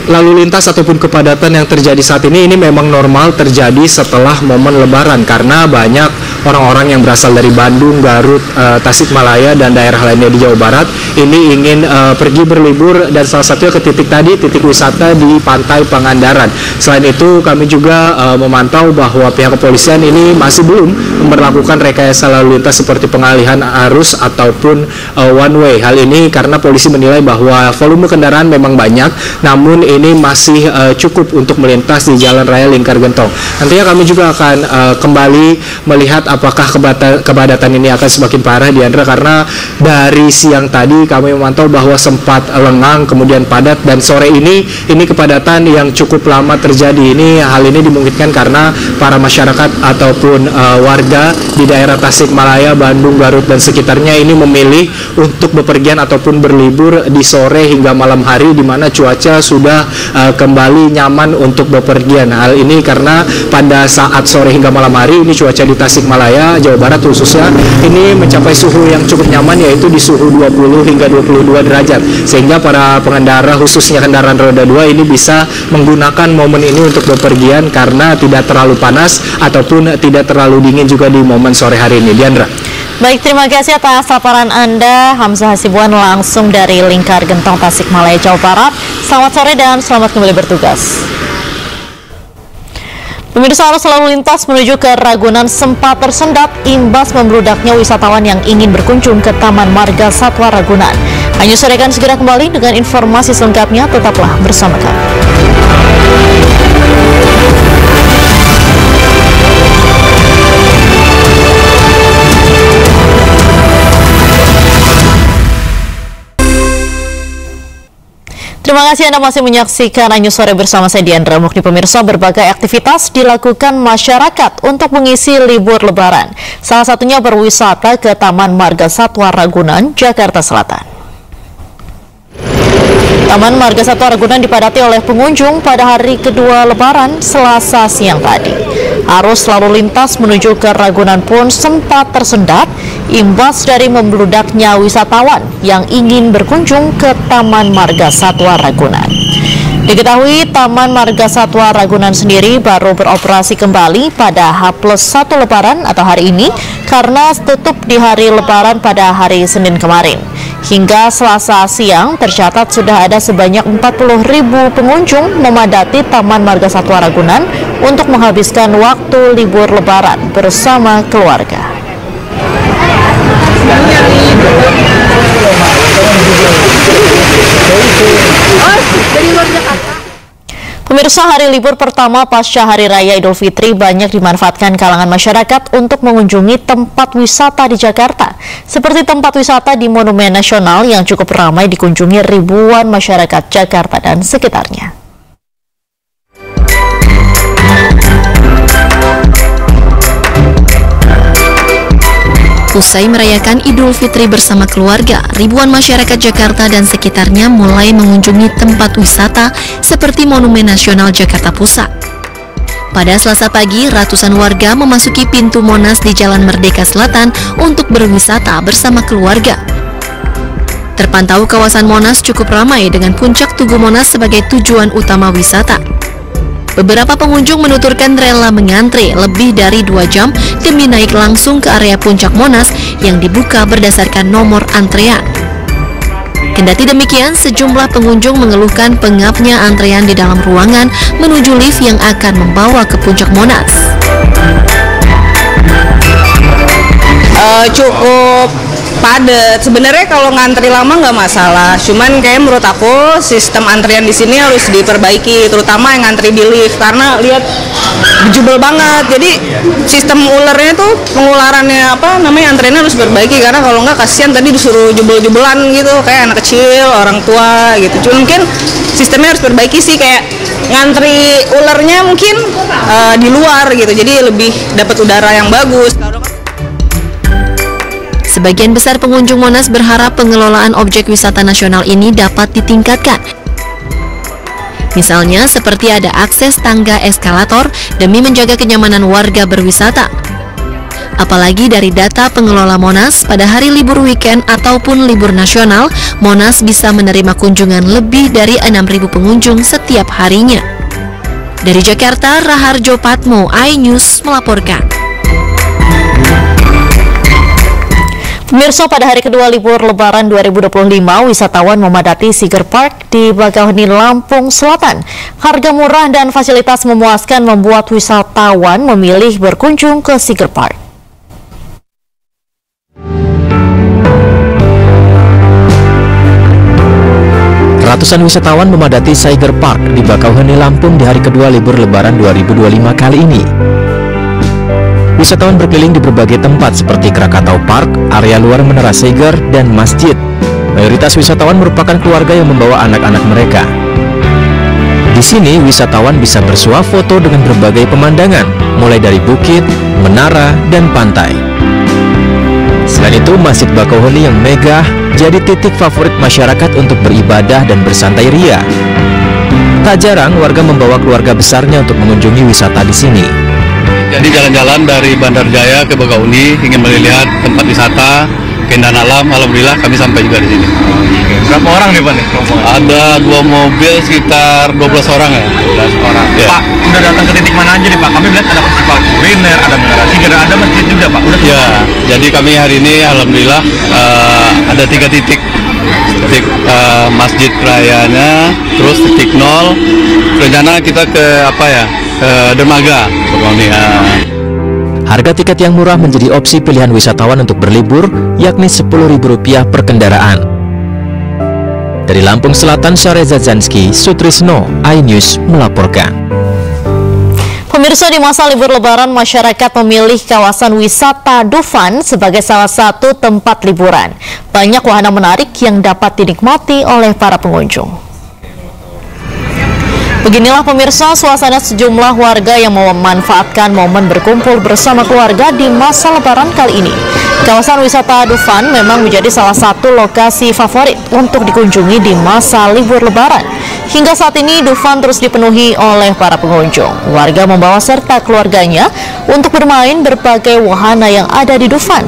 lalu lintas ataupun kepadatan yang terjadi saat ini memang normal terjadi setelah momen Lebaran, karena banyak orang-orang yang berasal dari Bandung, Garut, Tasikmalaya, dan daerah lainnya di Jawa Barat ini ingin pergi berlibur, dan salah satunya ke titik wisata di Pantai Pangandaran. Selain itu kami juga memantau bahwa pihak kepolisian ini masih belum memberlakukan rekayasa lalu lintas seperti pengalihan arus ataupun one way. Hal ini karena polisi menilai bahwa volume kendaraan memang banyak, namun ini masih cukup untuk melintas di Jalan Raya Lingkar Gentong. Nantinya kami juga akan kembali melihat apakah kepadatan ini akan semakin parah di Andra, karena dari siang tadi kami memantau bahwa sempat lengang kemudian padat, dan sore ini kepadatan yang cukup lama terjadi. Hal ini dimungkinkan karena para masyarakat ataupun warga di daerah Tasikmalaya, Bandung, Garut, dan sekitarnya ini memilih untuk bepergian ataupun berlibur di sore hingga malam hari, di mana cuaca sudah kembali nyaman untuk bepergian. Hal ini karena pada saat sore hingga malam hari ini cuaca di Tasikmalaya, Jawa Barat khususnya ini mencapai suhu yang cukup nyaman, yaitu di suhu 20 hingga 22 derajat, sehingga para pengendara khususnya kendaraan roda 2 ini bisa menggunakan momen ini untuk bepergian karena tidak terlalu panas ataupun tidak terlalu dingin juga di momen sore hari ini. Diandra. Baik, terima kasih atas laporan Anda, Hamzah Hasibuan, langsung dari Lingkar Gentong, Tasikmalaya, Jawa Barat. Selamat sore dan selamat kembali bertugas. Pemirsa, arus lalu lintas menuju ke Ragunan sempat tersendat imbas membludaknya wisatawan yang ingin berkunjung ke Taman Marga Satwa Ragunan. Hanya sore akan segera kembali dengan informasi selengkapnya, tetaplah bersama kami. Terima kasih Anda masih menyaksikan Anju Sore bersama saya Diandra Mukni. Pemirsa, berbagai aktivitas dilakukan masyarakat untuk mengisi libur Lebaran. Salah satunya berwisata ke Taman Marga Satwa Ragunan, Jakarta Selatan. Taman Marga Satwa Ragunan dipadati oleh pengunjung pada hari kedua Lebaran Selasa siang tadi. Arus lalu lintas menuju ke Ragunan pun sempat tersendat imbas dari membludaknya wisatawan yang ingin berkunjung ke Taman Marga Satwa Ragunan. Diketahui Taman Marga Satwa Ragunan sendiri baru beroperasi kembali pada H+1 Lebaran atau hari ini karena tutup di hari Lebaran pada hari Senin kemarin. Hingga Selasa siang tercatat sudah ada sebanyak 40.000 pengunjung memadati Taman Marga Satwa Ragunan untuk menghabiskan waktu libur Lebaran bersama keluarga. Pemirsa, hari libur pertama pasca Hari Raya Idul Fitri banyak dimanfaatkan kalangan masyarakat untuk mengunjungi tempat wisata di Jakarta. Seperti tempat wisata di Monumen Nasional yang cukup ramai dikunjungi ribuan masyarakat Jakarta dan sekitarnya. Usai merayakan Idul Fitri bersama keluarga, ribuan masyarakat Jakarta dan sekitarnya mulai mengunjungi tempat wisata seperti Monumen Nasional Jakarta Pusat. Pada Selasa pagi, ratusan warga memasuki pintu Monas di Jalan Merdeka Selatan untuk berwisata bersama keluarga. Terpantau kawasan Monas cukup ramai dengan puncak Tugu Monas sebagai tujuan utama wisata. Beberapa pengunjung menuturkan rela mengantre lebih dari 2 jam demi naik langsung ke area puncak Monas yang dibuka berdasarkan nomor antrean. Kendati demikian, sejumlah pengunjung mengeluhkan pengapnya antrean di dalam ruangan menuju lift yang akan membawa ke puncak Monas. Cukup padat. Sebenarnya kalau ngantri lama nggak masalah, cuman kayak menurut aku sistem antrian di sini harus diperbaiki, terutama yang ngantri di lift, karena lihat jubel banget. Jadi sistem ulernya tuh pengularannya antriannya harus diperbaiki, karena kalau nggak kasihan tadi disuruh jubel-jubelan gitu, kayak anak kecil, orang tua gitu. Cuma mungkin sistemnya harus diperbaiki sih, kayak ngantri ulernya mungkin di luar gitu, jadi lebih dapat udara yang bagus. Sebagian besar pengunjung Monas berharap pengelolaan objek wisata nasional ini dapat ditingkatkan. Misalnya seperti ada akses tangga eskalator demi menjaga kenyamanan warga berwisata. Apalagi dari data pengelola Monas, pada hari libur weekend ataupun libur nasional, Monas bisa menerima kunjungan lebih dari 6.000 pengunjung setiap harinya. Dari Jakarta, Raharjo Patmo, iNews melaporkan. Pemirsa, pada hari kedua libur Lebaran 2025, wisatawan memadati Seger Park di Bakauheni, Lampung Selatan. Harga murah dan fasilitas memuaskan membuat wisatawan memilih berkunjung ke Seger Park. Ratusan wisatawan memadati Seger Park di Bakauheni, Lampung di hari kedua libur Lebaran 2025 kali ini. Wisatawan berkeliling di berbagai tempat seperti Krakatau Park, area luar Menara Seger, dan masjid. Mayoritas wisatawan merupakan keluarga yang membawa anak-anak mereka. Di sini, wisatawan bisa bersuah foto dengan berbagai pemandangan, mulai dari bukit, menara, dan pantai. Selain itu, Masjid Bakauheni yang megah jadi titik favorit masyarakat untuk beribadah dan bersantai ria. Tak jarang warga membawa keluarga besarnya untuk mengunjungi wisata di sini. Jadi jalan-jalan dari Bandar Jaya ke Bakauheni, ingin melihat tempat wisata, keindahan alam. Alhamdulillah kami sampai juga di sini. Berapa orang nih Pak nih? Ada 2 mobil, sekitar 12 orang ya. 12 orang. Ya. Pak, udah datang ke titik mana aja nih Pak? Kami lihat ada festival kuliner, ada Menara Seger, ada masjid juga Pak. Udah ya, jadi kami hari ini alhamdulillah ada 3 titik. Titik masjid rayanya, terus titik 0. Rencana kita ke dermaga. Harga tiket yang murah menjadi opsi pilihan wisatawan untuk berlibur, yakni Rp10.000 per kendaraan. Dari Lampung Selatan, Syareza Zanski, Sutrisno, iNews melaporkan. Pemirsa, di masa libur Lebaran, masyarakat memilih kawasan wisata Dufan sebagai salah satu tempat liburan. Banyak wahana menarik yang dapat dinikmati oleh para pengunjung. Beginilah pemirsa suasana sejumlah warga yang memanfaatkan momen berkumpul bersama keluarga di masa Lebaran kali ini. Kawasan wisata Dufan memang menjadi salah satu lokasi favorit untuk dikunjungi di masa libur Lebaran. Hingga saat ini Dufan terus dipenuhi oleh para pengunjung. Warga membawa serta keluarganya untuk bermain berbagai wahana yang ada di Dufan.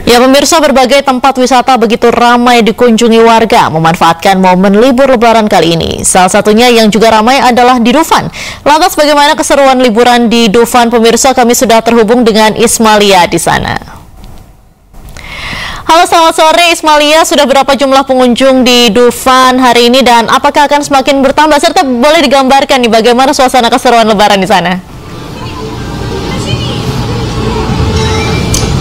Ya pemirsa, berbagai tempat wisata begitu ramai dikunjungi warga memanfaatkan momen libur Lebaran kali ini. Salah satunya yang juga ramai adalah di Dufan. Lantas bagaimana keseruan liburan di Dufan pemirsa? Kami sudah terhubung dengan Ismalia di sana. Halo, selamat sore Ismalia. Sudah berapa jumlah pengunjung di Dufan hari ini dan apakah akan semakin bertambah? Serta boleh digambarkan nih bagaimana suasana keseruan Lebaran di sana?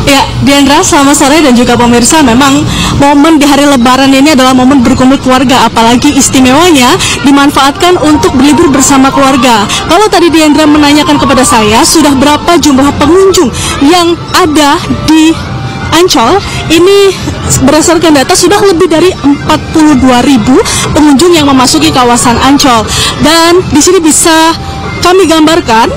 Ya, Diandra, selamat sore dan juga pemirsa. Memang momen di hari Lebaran ini adalah momen berkumpul keluarga, apalagi istimewanya dimanfaatkan untuk berlibur bersama keluarga. Kalau tadi Diandra menanyakan kepada saya, sudah berapa jumlah pengunjung yang ada di Ancol ini berdasarkan data sudah lebih dari 42.000 pengunjung yang memasuki kawasan Ancol. Dan di sini bisa kami gambarkan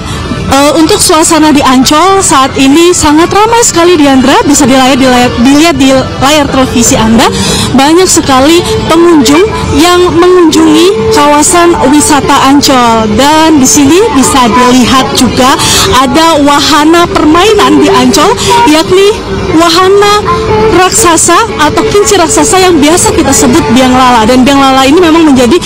untuk suasana di Ancol saat ini sangat ramai sekali, Diandra. Bisa dilihat di layar televisi Anda, banyak sekali pengunjung yang mengunjungi kawasan wisata Ancol. Dan di sini bisa dilihat juga ada wahana permainan di Ancol, yakni wahana raksasa atau kincir raksasa yang biasa kita sebut biang lala. Dan biang lala ini memang menjadi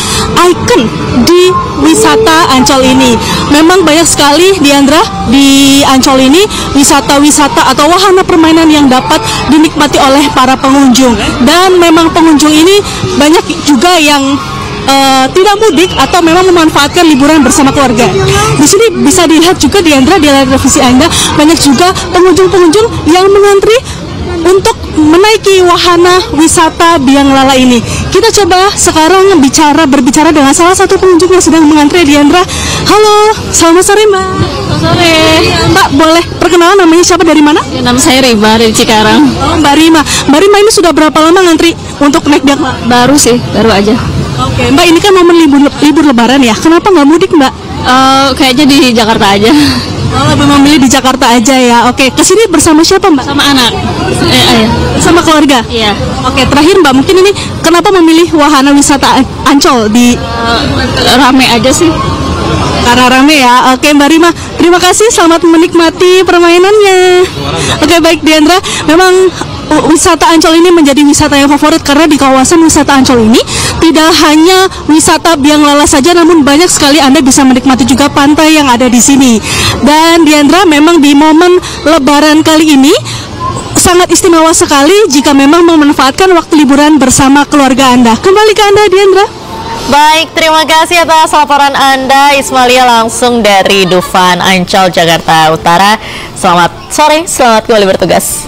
ikon di wisata Ancol ini. Memang banyak sekali, Diandra, di Ancol ini wisata-wisata atau wahana permainan yang dapat dinikmati oleh para pengunjung. Dan memang pengunjung ini banyak juga yang tidak mudik atau memang memanfaatkan liburan bersama keluarga. Di sini bisa dilihat juga, Diandra, di layar televisi Anda, banyak juga pengunjung-pengunjung yang mengantri untuk menaiki wahana wisata biang lala ini. Kita coba sekarang berbicara dengan salah satu pengunjung yang sedang mengantri, Diandra. Halo, selamat sore Mbak. Selamat sore. Mbak, boleh perkenalan, namanya siapa, dari mana? Ya, nama saya Rima dari Cikarang. Oh, Mbak Rima. Mbak Rima ini sudah berapa lama ngantri untuk naik biang lala? Baru sih, baru aja. Oke, Mbak, ini kan momen libur lebaran ya. Kenapa nggak mudik, Mbak? Kayaknya di Jakarta aja. Oh, lebih memilih di Jakarta aja ya. Oke, kesini bersama siapa, Mbak? Sama anak. Ayah. Sama keluarga? Iya. Oke, terakhir Mbak, mungkin ini kenapa memilih wahana wisata Ancol di rame aja sih. Karena rame ya. Oke, Mbak Rima, terima kasih, selamat menikmati permainannya. Oke, baik Diandra, memang wisata Ancol ini menjadi wisata yang favorit karena di kawasan wisata Ancol ini tidak hanya wisata biang lala saja, namun banyak sekali Anda bisa menikmati juga pantai yang ada di sini. Dan Diandra, memang di momen Lebaran kali ini sangat istimewa sekali jika memang memanfaatkan waktu liburan bersama keluarga Anda. Kembali ke Anda, Diandra. Baik, terima kasih atas laporan Anda, Ismalia, langsung dari Dufan, Ancol, Jakarta Utara. Selamat sore, selamat kembali bertugas.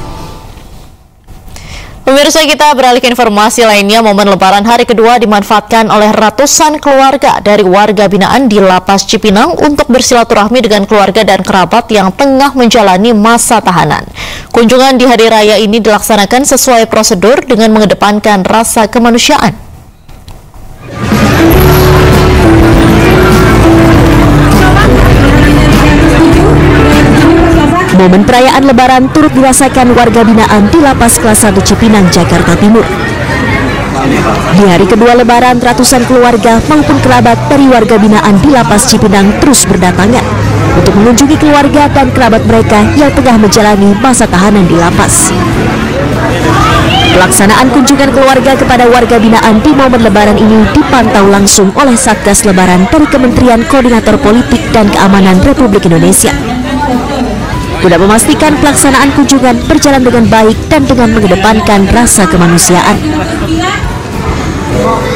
Pemirsa, kita beralih ke informasi lainnya. Momen Lebaran hari kedua dimanfaatkan oleh ratusan keluarga dari warga binaan di Lapas Cipinang untuk bersilaturahmi dengan keluarga dan kerabat yang tengah menjalani masa tahanan. Kunjungan di hari raya ini dilaksanakan sesuai prosedur dengan mengedepankan rasa kemanusiaan. Momen perayaan Lebaran turut dirasakan warga binaan di Lapas Kelas 1 Cipinang, Jakarta Timur. Di hari kedua Lebaran, ratusan keluarga maupun kerabat dari warga binaan di Lapas Cipinang terus berdatangan untuk mengunjungi keluarga dan kerabat mereka yang tengah menjalani masa tahanan di lapas. Pelaksanaan kunjungan keluarga kepada warga binaan di momen Lebaran ini dipantau langsung oleh Satgas Lebaran dari Kementerian Koordinator Politik dan Keamanan Republik Indonesia, guna memastikan pelaksanaan kunjungan berjalan dengan baik dan dengan mengedepankan rasa kemanusiaan.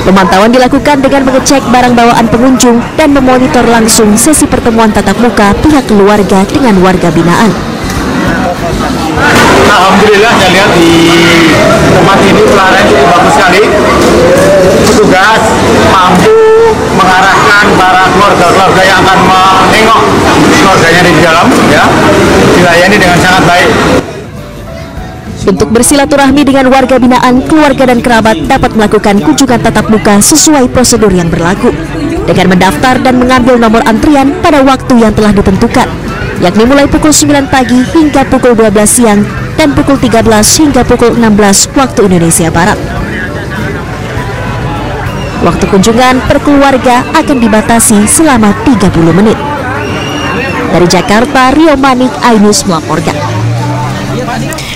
Pemantauan dilakukan dengan mengecek barang bawaan pengunjung dan memonitor langsung sesi pertemuan tatap muka pihak keluarga dengan warga binaan. Alhamdulillah, saya lihat di tempat ini pelayanan cukup bagus sekali. Petugas mampu mengarahkan para keluarga-keluarga yang akan menengok keluarganya di dalam, ya, dilayani dengan sangat baik. Untuk bersilaturahmi dengan warga binaan, keluarga dan kerabat dapat melakukan kunjungan tatap muka sesuai prosedur yang berlaku dengan mendaftar dan mengambil nomor antrian pada waktu yang telah ditentukan, yakni mulai pukul 9 pagi hingga pukul 12 siang dan pukul 13 hingga pukul 16 waktu Indonesia Barat. Waktu kunjungan per keluarga akan dibatasi selama 30 menit. Dari Jakarta, Rio Manik, Ainus melaporkan.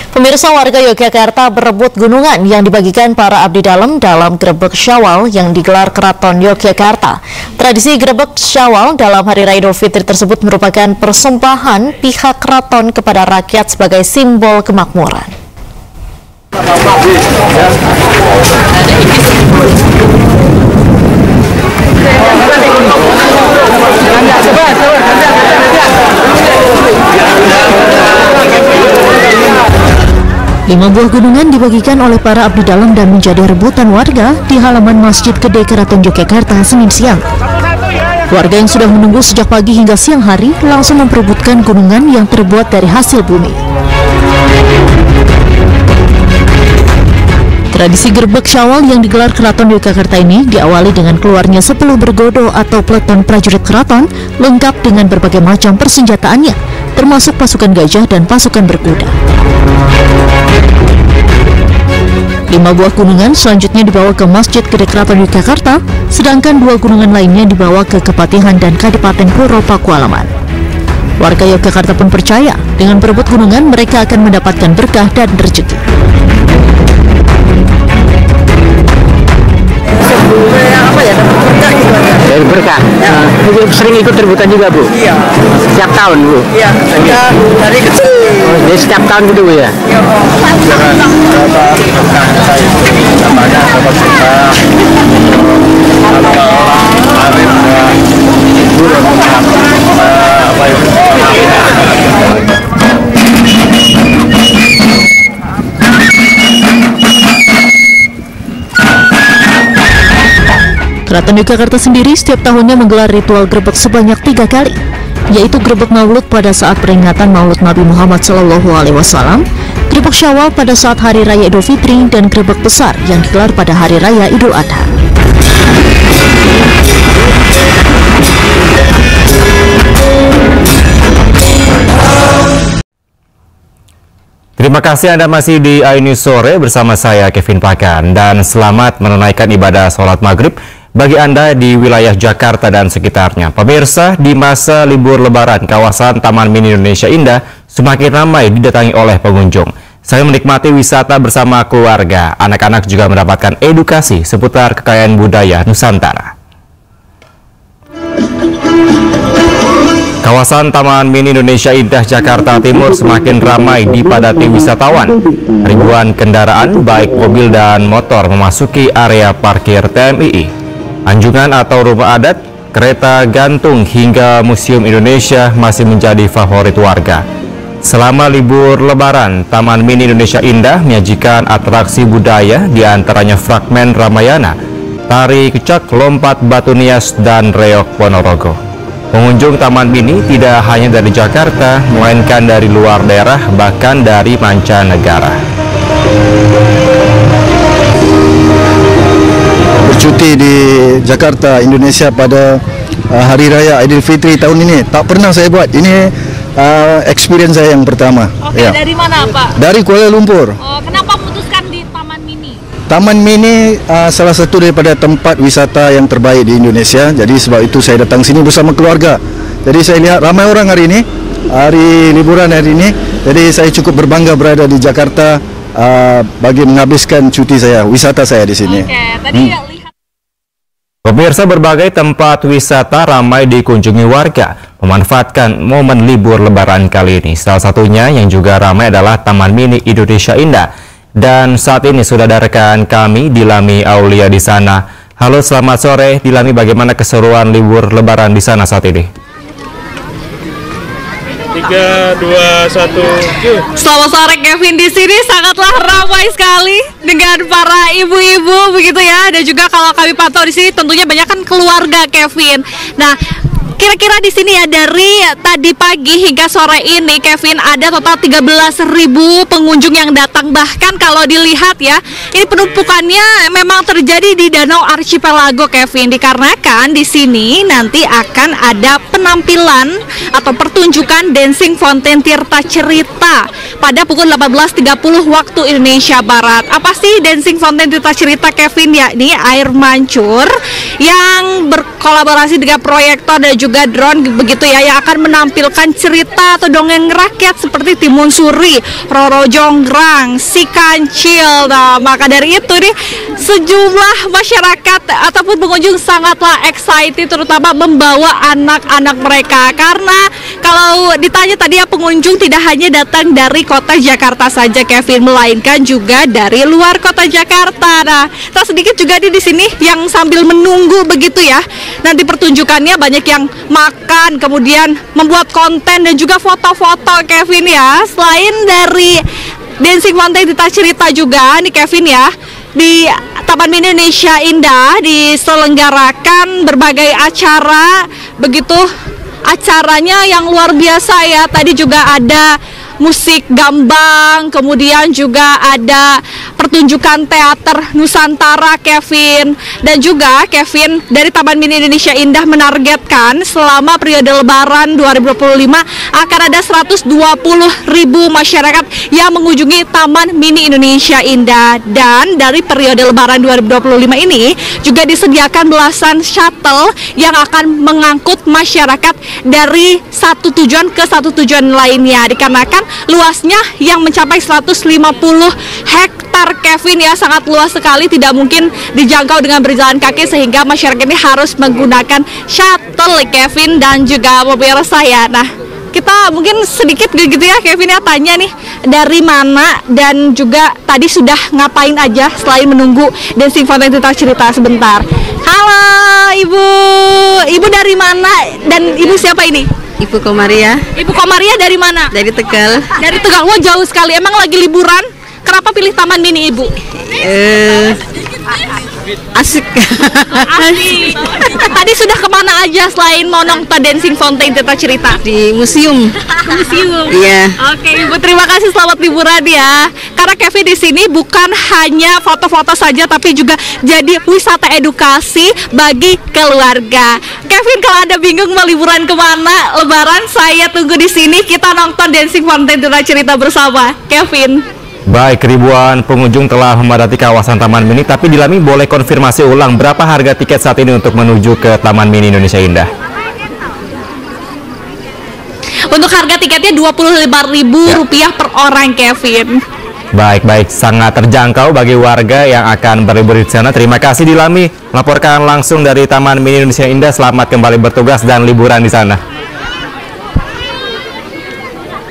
Pemirsa, warga Yogyakarta berebut gunungan yang dibagikan para abdi dalam Grebek Syawal yang digelar Keraton Yogyakarta. Tradisi Grebek Syawal dalam Hari Raya Idul Fitri tersebut merupakan persembahan pihak keraton kepada rakyat sebagai simbol kemakmuran. Lima buah gunungan dibagikan oleh para abdi dalam dan menjadi rebutan warga di halaman Masjid Gede Keraton Yogyakarta Senin siang. Warga yang sudah menunggu sejak pagi hingga siang hari langsung memperebutkan gunungan yang terbuat dari hasil bumi. Tradisi Grebek Syawal yang digelar Keraton Yogyakarta ini diawali dengan keluarnya 10 bergodo atau peleton prajurit keraton lengkap dengan berbagai macam persenjataannya, termasuk pasukan gajah dan pasukan berkuda. 5 buah gunungan selanjutnya dibawa ke Masjid Gede Keraton Yogyakarta, sedangkan 2 gunungan lainnya dibawa ke Kepatihan dan Kadipaten Puro Pakualaman. Warga Yogyakarta pun percaya dengan berebut gunungan mereka akan mendapatkan berkah dan rezeki. Apa ya, berkah gitu aja. Dari berkah. Ya. Sering ikut rebutan juga, Bu? Iya. Setiap tahun, Bu? Iya. Dari kecil. Oh, jadi setiap tahun gitu, Bu ya? Iya. Namanya dapat berkah. Keraton Yogyakarta sendiri setiap tahunnya menggelar ritual grebek sebanyak 3 kali, yaitu grebek Maulud pada saat peringatan Maulud Nabi Muhammad SAW, grebek Syawal pada saat Hari Raya Idul Fitri, dan grebek besar yang digelar pada Hari Raya Idul Adha. Terima kasih Anda masih di iNews Sore bersama saya Kevin Pakan, dan selamat menunaikan ibadah sholat maghrib bagi Anda di wilayah Jakarta dan sekitarnya. Pemirsa, di masa libur lebaran, kawasan Taman Mini Indonesia Indah semakin ramai didatangi oleh pengunjung. Saya menikmati wisata bersama keluarga. Anak-anak juga mendapatkan edukasi seputar kekayaan budaya Nusantara. Kawasan Taman Mini Indonesia Indah Jakarta Timur semakin ramai dipadati wisatawan. Ribuan kendaraan baik mobil dan motor memasuki area parkir TMII. Anjungan atau rumah adat, kereta gantung hingga Museum Indonesia masih menjadi favorit warga. Selama libur lebaran, Taman Mini Indonesia Indah menyajikan atraksi budaya diantaranya fragmen Ramayana, tari kecak, lompat batu nias, dan reok Ponorogo. Pengunjung Taman Mini tidak hanya dari Jakarta, melainkan dari luar daerah, bahkan dari mancanegara. Bercuti di Jakarta, Indonesia pada Hari Raya Idul Fitri tahun ini tak pernah saya buat. Ini experience saya yang pertama. Oke, ya. Dari mana, Pak? Dari Kuala Lumpur. Oh, kenapa memutuskan di Taman Mini? Taman Mini salah satu daripada tempat wisata yang terbaik di Indonesia. Jadi sebab itu saya datang sini bersama keluarga. Jadi saya lihat ramai orang hari ini, hari liburan hari ini. Jadi saya cukup berbangga berada di Jakarta bagi menghabiskan cuti saya, wisata saya di sini. Oke, tadi lihat. Pemirsa, berbagai tempat wisata ramai dikunjungi warga memanfaatkan momen libur lebaran kali ini. Salah satunya yang juga ramai adalah Taman Mini Indonesia Indah. Dan saat ini sudah ada rekan kami Dilami Aulia di sana. Halo, selamat sore Dilami, bagaimana keseruan libur lebaran di sana saat ini? 3, 2, 1. Selamat sore Kevin, di sini sangatlah ramai sekali dengan para ibu-ibu begitu ya, dan juga kalau kami pantau di sini tentunya banyak kan keluarga Kevin. Nah, kira-kira di sini ya dari tadi pagi hingga sore ini Kevin ada total 13.000 pengunjung yang datang. Bahkan kalau dilihat ya, ini penumpukannya memang terjadi di Danau Archipelago Kevin, dikarenakan di sini nanti akan ada penampilan atau pertunjukan Dancing Fountain Tirta Cerita pada pukul 18.30 waktu Indonesia Barat. Apa sih Dancing Fountain Tirta Cerita Kevin? Ya, ini air mancur yang berkolaborasi dengan proyektor dan juga drone begitu ya, yang akan menampilkan cerita atau dongeng rakyat seperti Timun Suri, Roro Jonggrang, Si Kancil. Nah, maka dari itu nih sejumlah masyarakat ataupun pengunjung sangatlah excited, terutama membawa anak-anak mereka, karena kalau ditanya tadi ya, pengunjung tidak hanya datang dari kota Jakarta saja Kevin, melainkan juga dari luar kota Jakarta. Nah, tak sedikit juga di sini yang sambil menunggu begitu ya, nanti pertunjukannya banyak yang makan, kemudian membuat konten dan juga foto-foto Kevin ya. Selain dari Dancing Fountain Tirta Cerita juga nih Kevin ya, di Taman Mini Indonesia Indah diselenggarakan berbagai acara begitu, acaranya yang luar biasa ya. Tadi juga ada musik gambang, kemudian juga ada pertunjukan teater Nusantara, Kevin. Dan juga Kevin, dari Taman Mini Indonesia Indah menargetkan selama periode Lebaran 2025 akan ada 120.000 masyarakat yang mengunjungi Taman Mini Indonesia Indah. Dan dari periode Lebaran 2025 ini juga disediakan belasan shuttle yang akan mengangkut masyarakat dari satu tujuan ke satu tujuan lainnya, dikarenakan luasnya yang mencapai 150 hektar, Kevin, ya, sangat luas sekali, tidak mungkin dijangkau dengan berjalan kaki, sehingga masyarakat ini harus menggunakan shuttle, Kevin, dan juga pemirsa ya. Nah, kita mungkin sedikit gitu ya, Kevin, ya, tanya nih dari mana dan juga tadi sudah ngapain aja selain menunggu Dancing Fountain cerita sebentar. Halo Ibu dari mana dan Ibu siapa ini? Ibu Komaria. Ibu Komaria dari mana? Dari Tegal. Dari Tegal, wah jauh sekali. Emang lagi liburan? Kenapa pilih Taman Mini, Ibu? Asik. Asik. Tadi sudah kemana aja selain mau nonton Dancing Fountain cerita? Di museum. Museum. Iya. Oke, Ibu, terima kasih, selamat liburan ya. Karena Kevin di sini bukan hanya foto-foto saja, tapi juga jadi wisata edukasi bagi keluarga. Kevin, kalau Anda bingung mau liburan kemana Lebaran, saya tunggu di sini. Kita nonton Dancing Fountain cerita bersama, Kevin. Baik, ribuan pengunjung telah memadati kawasan Taman Mini, tapi Dilami boleh konfirmasi ulang berapa harga tiket saat ini untuk menuju ke Taman Mini Indonesia Indah? Untuk harga tiketnya Rp25.000 per orang, Kevin. Baik, sangat terjangkau bagi warga yang akan berlibur di sana. Terima kasih Dilami, melaporkan langsung dari Taman Mini Indonesia Indah. Selamat kembali bertugas dan liburan di sana.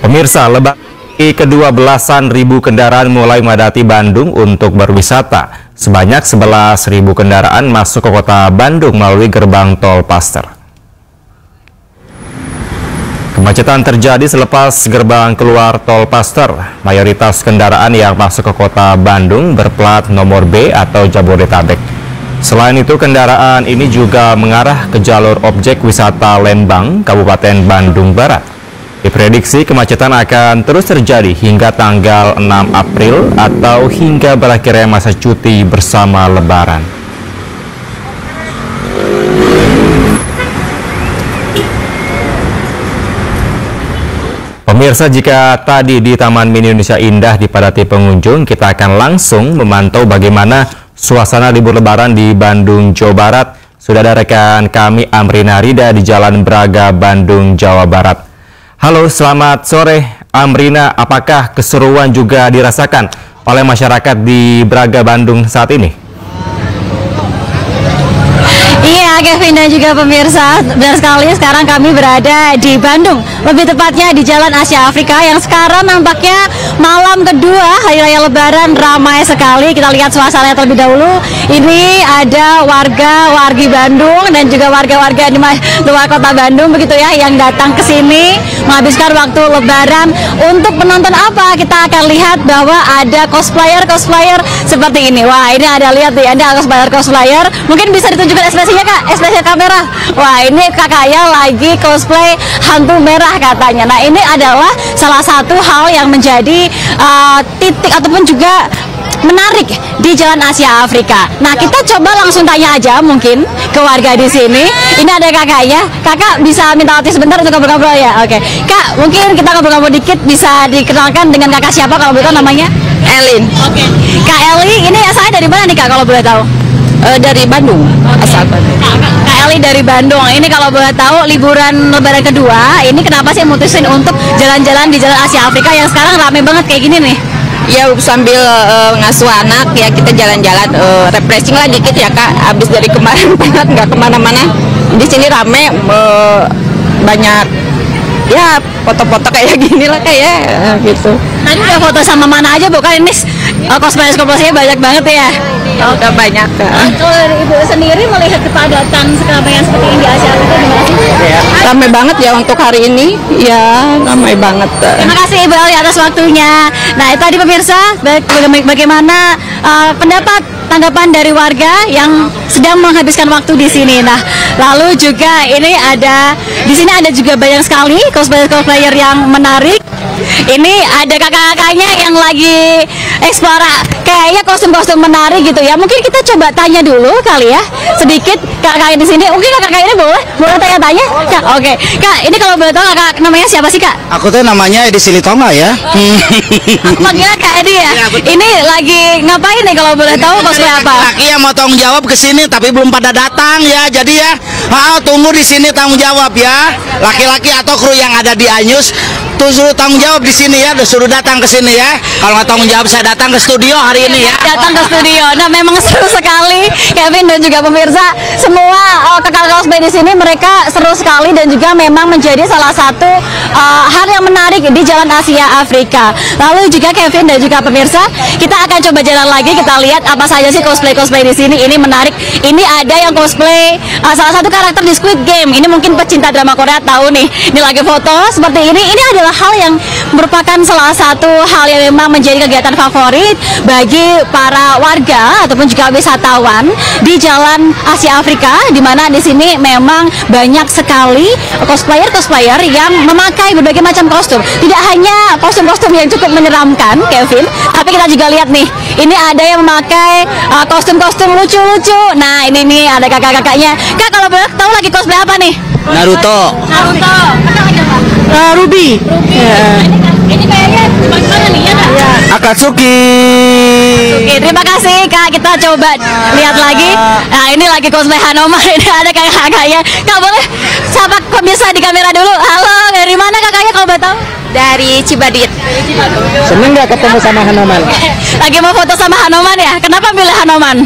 Pemirsa, Lebaran kedua belasan ribu kendaraan mulai memadati Bandung untuk berwisata. Sebanyak 11.000 kendaraan masuk ke kota Bandung melalui gerbang tol Paster. Kemacetan terjadi selepas gerbang keluar tol Paster. Mayoritas kendaraan yang masuk ke kota Bandung berplat nomor B atau Jabodetabek. Selain itu, kendaraan ini juga mengarah ke jalur objek wisata Lembang, Kabupaten Bandung Barat. Diprediksi kemacetan akan terus terjadi hingga tanggal 6 April atau hingga berakhirnya masa cuti bersama Lebaran. Pemirsa, jika tadi di Taman Mini Indonesia Indah dipadati pengunjung, kita akan langsung memantau bagaimana suasana libur Lebaran di Bandung, Jawa Barat. Sudah ada rekan kami Amrina Rida di Jalan Braga, Bandung, Jawa Barat. Halo, selamat sore Amrina, apakah keseruan juga dirasakan oleh masyarakat di Braga, Bandung saat ini? Iya, Kevin dan juga pemirsa, benar sekali, sekarang kami berada di Bandung, lebih tepatnya di Jalan Asia Afrika yang sekarang nampaknya malam kedua Hari Raya Lebaran ramai sekali. Kita lihat suasananya terlebih dahulu. Ini ada wargi Bandung dan juga warga-warga di luar kota Bandung begitu ya, yang datang ke sini menghabiskan waktu Lebaran untuk menonton apa? Kita akan lihat bahwa ada cosplayer seperti ini. Wah, ini ada, lihat nih, ada cosplayer. Mungkin bisa ditunjukkan ekspresinya, Kak, ekspresi kamera. Wah, ini kakaknya lagi cosplay hantu merah katanya. Nah, ini adalah salah satu hal yang menjadi titik ataupun juga menarik di Jalan Asia Afrika. Nah, kita coba langsung tanya aja mungkin ke warga di sini. Ini ada kakaknya. Kakak bisa minta waktu sebentar untuk ngobrol-ngobrol ya? Oke. Kak, mungkin kita ngobrol-ngobrol dikit, bisa dikenalkan dengan kakak siapa kalau boleh tahu namanya? Elin. Oke. Kak Eli, ini asalnya dari mana nih, Kak, kalau boleh tahu? Dari Bandung. Asal Bandung. Kak Eli dari Bandung. Ini kalau boleh tahu liburan Lebaran kedua, ini kenapa sih mutusin untuk jalan-jalan di Jalan Asia Afrika yang sekarang ramai banget kayak gini nih? Ya, sambil ngasuh anak ya, kita jalan-jalan refreshing lah dikit ya, Kak. Habis dari kemarin banget nggak kemana-mana, di sini rame, banyak ya foto-foto kayak gini lah kayak gitu. Tadi udah foto sama mana aja, Bu? Kan ini cosplay-cosplaynya banyak banget ya. Oh, udah banyak. Kalau dari Ibu sendiri melihat kepadatan keramaian seperti ini di Asia Afrika gimana sih? Ramai banget ya untuk hari ini, ya ramai banget. Terima kasih Ibu Eli atas waktunya. Nah, itu tadi pemirsa, bagaimana tanggapan dari warga yang sedang menghabiskan waktu di sini. Nah, lalu juga ini di sini ada juga banyak sekali cosplayer yang menarik. Ini ada kakak-kakaknya yang lagi eksplor, kayaknya kostum-kostum menarik gitu ya. Mungkin kita coba tanya dulu kali ya, sedikit kakak di sini. Mungkin kakak ini boleh tanya-tanya? Kak, oke. Kak, ini kalau boleh tahu kakak namanya siapa sih, Kak? Aku tuh namanya Edi Silitonga ya. Panggilnya Kak Edi ya? Ini lagi ngapain nih kalau boleh tahu, cosplay apa? Laki yang mau tanggung jawab ke sini tapi belum pada datang ya. Jadi ya, tunggu di sini tanggung jawab ya. Laki-laki atau kru yang ada di Anyus tuh suruh tanggung jawab di sini ya, suruh datang ke sini ya. Kalau nggak tanggung jawab saya datang ke studio hari ini ya. Datang ke studio. Nah, memang seru sekali Kevin dan juga pemirsa. Semua kakak cosplay di sini mereka seru sekali dan juga memang menjadi salah satu hal yang menarik di Jalan Asia Afrika. Lalu juga Kevin dan juga pemirsa, kita akan coba jalan lagi, kita lihat apa saja sih cosplay di sini. Ini menarik. Ini ada yang cosplay salah satu karakter di Squid Game. Ini mungkin pecinta drama Korea tahu nih. Ini lagi foto seperti ini. Ini adalah hal yang merupakan salah satu hal yang memang menjadi kegiatan favorit bagi para warga ataupun juga wisatawan di Jalan Asia Afrika, di mana di sini memang banyak sekali cosplayer yang memakai berbagai macam kostum. Tidak hanya kostum-kostum yang cukup menyeramkan, Kevin, tapi kita juga lihat nih, ini ada yang memakai kostum-kostum lucu-lucu. Nah, ini nih ada kakak-kakaknya. Kak, kalau boleh tahu lagi cosplay apa nih? Naruto. Ruby. Ini kayaknya bagaimana nih ya, Kak? Akatsuki. Oke, terima kasih Kak. Kita coba lihat lagi. Nah, ini lagi cosplay Hanoman. Ini ada kakaknya. Kak, boleh sapa pemirsa di kamera dulu. Halo, dari mana kakaknya kalau boleh tahu? Dari Cibadit. Seneng nggak ketemu sama Hanoman? Lagi mau foto sama Hanoman ya? Kenapa pilih Hanoman?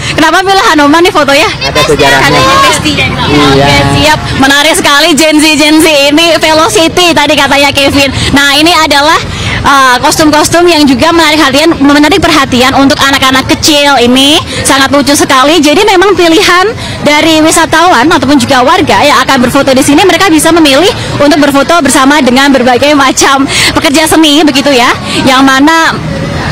Kenapa pilih Hanoman nih fotonya? Ada sejarahnya. Iya. Oke, siap. Menarik sekali Gen Z ini Velocity tadi katanya Kevin. Nah, ini adalah kostum-kostum yang juga menarik perhatian untuk anak-anak kecil. Ini sangat lucu sekali. Jadi memang pilihan dari wisatawan ataupun juga warga yang akan berfoto di sini, mereka bisa memilih untuk berfoto bersama dengan berbagai macam pekerja seni begitu ya. Yang mana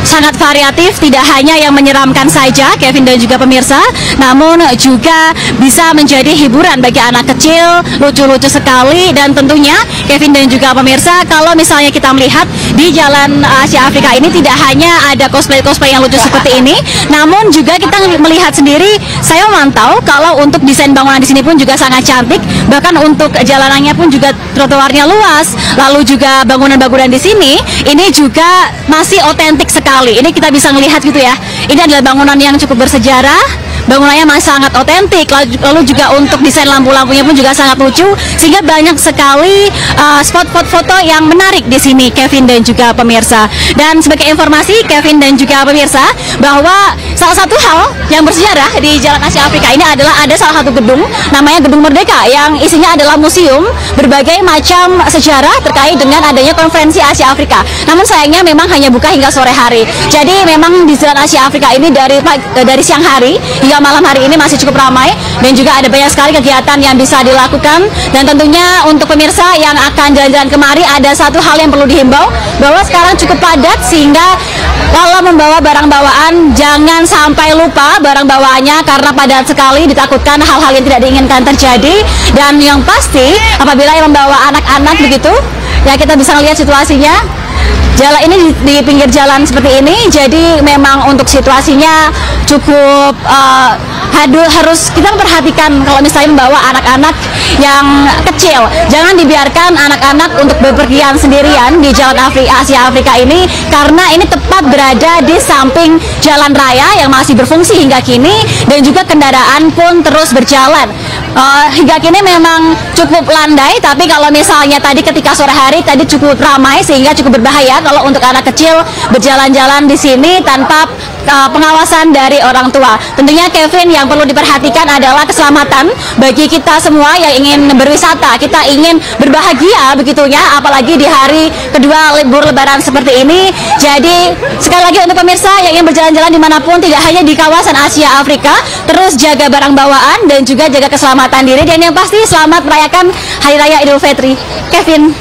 sangat variatif, tidak hanya yang menyeramkan saja Kevin dan juga pemirsa, namun juga bisa menjadi hiburan bagi anak kecil, lucu-lucu sekali. Dan tentunya Kevin dan juga pemirsa, kalau misalnya kita melihat di Jalan Asia Afrika ini tidak hanya ada cosplay-cosplay yang lucu seperti ini, namun juga kita melihat sendiri, saya memantau kalau untuk desain bangunan di sini pun juga sangat cantik, bahkan untuk jalanannya pun juga trotoarnya luas, lalu juga bangunan-bangunan di sini ini juga masih otentik sekali. Ini kita bisa melihat gitu ya. Ini adalah bangunan yang cukup bersejarah, bangunannya masih sangat otentik. Lalu juga untuk desain lampu-lampunya pun juga sangat lucu, sehingga banyak sekali spot-spot foto yang menarik di sini, Kevin dan juga pemirsa. Dan sebagai informasi Kevin dan juga pemirsa, bahwa salah satu hal yang bersejarah di Jalan Asia Afrika ini adalah ada salah satu gedung, namanya Gedung Merdeka, yang isinya adalah museum berbagai macam sejarah terkait dengan adanya konferensi Asia Afrika. Namun sayangnya memang hanya buka hingga sore hari. Jadi memang di Jalan Asia Afrika ini dari siang hari hingga malam hari ini masih cukup ramai, dan juga ada banyak sekali kegiatan yang bisa dilakukan. Dan tentunya untuk pemirsa yang akan jalan-jalan kemari, ada satu hal yang perlu dihimbau, bahwa sekarang cukup padat, sehingga kalau membawa barang bawaan jangan sampai lupa barang bawaannya, karena padat sekali, ditakutkan hal-hal yang tidak diinginkan terjadi. Dan yang pasti apabila yang membawa anak-anak begitu ya, kita bisa lihat situasinya. Jalan ini di pinggir jalan seperti ini, jadi memang untuk situasinya cukup harus kita memperhatikan kalau misalnya membawa anak-anak yang kecil. Jangan dibiarkan anak-anak untuk bepergian sendirian di Jalan Asia Afrika ini, karena ini tepat berada di samping jalan raya yang masih berfungsi hingga kini, dan juga kendaraan pun terus berjalan. Hingga kini memang cukup landai, tapi kalau misalnya tadi ketika sore hari tadi cukup ramai, sehingga cukup berbahaya kalau untuk anak kecil berjalan-jalan di sini tanpa pengawasan dari orang tua. Tentunya Kevin, yang perlu diperhatikan adalah keselamatan bagi kita semua yang ingin berwisata. Kita ingin berbahagia begitunya, apalagi di hari kedua libur lebaran seperti ini. Jadi sekali lagi untuk pemirsa yang ingin berjalan-jalan dimanapun, tidak hanya di kawasan Asia Afrika, terus jaga barang bawaan dan juga jaga keselamatan diri, dan yang pasti selamat merayakan Hari Raya Idul Fitri. Kevin.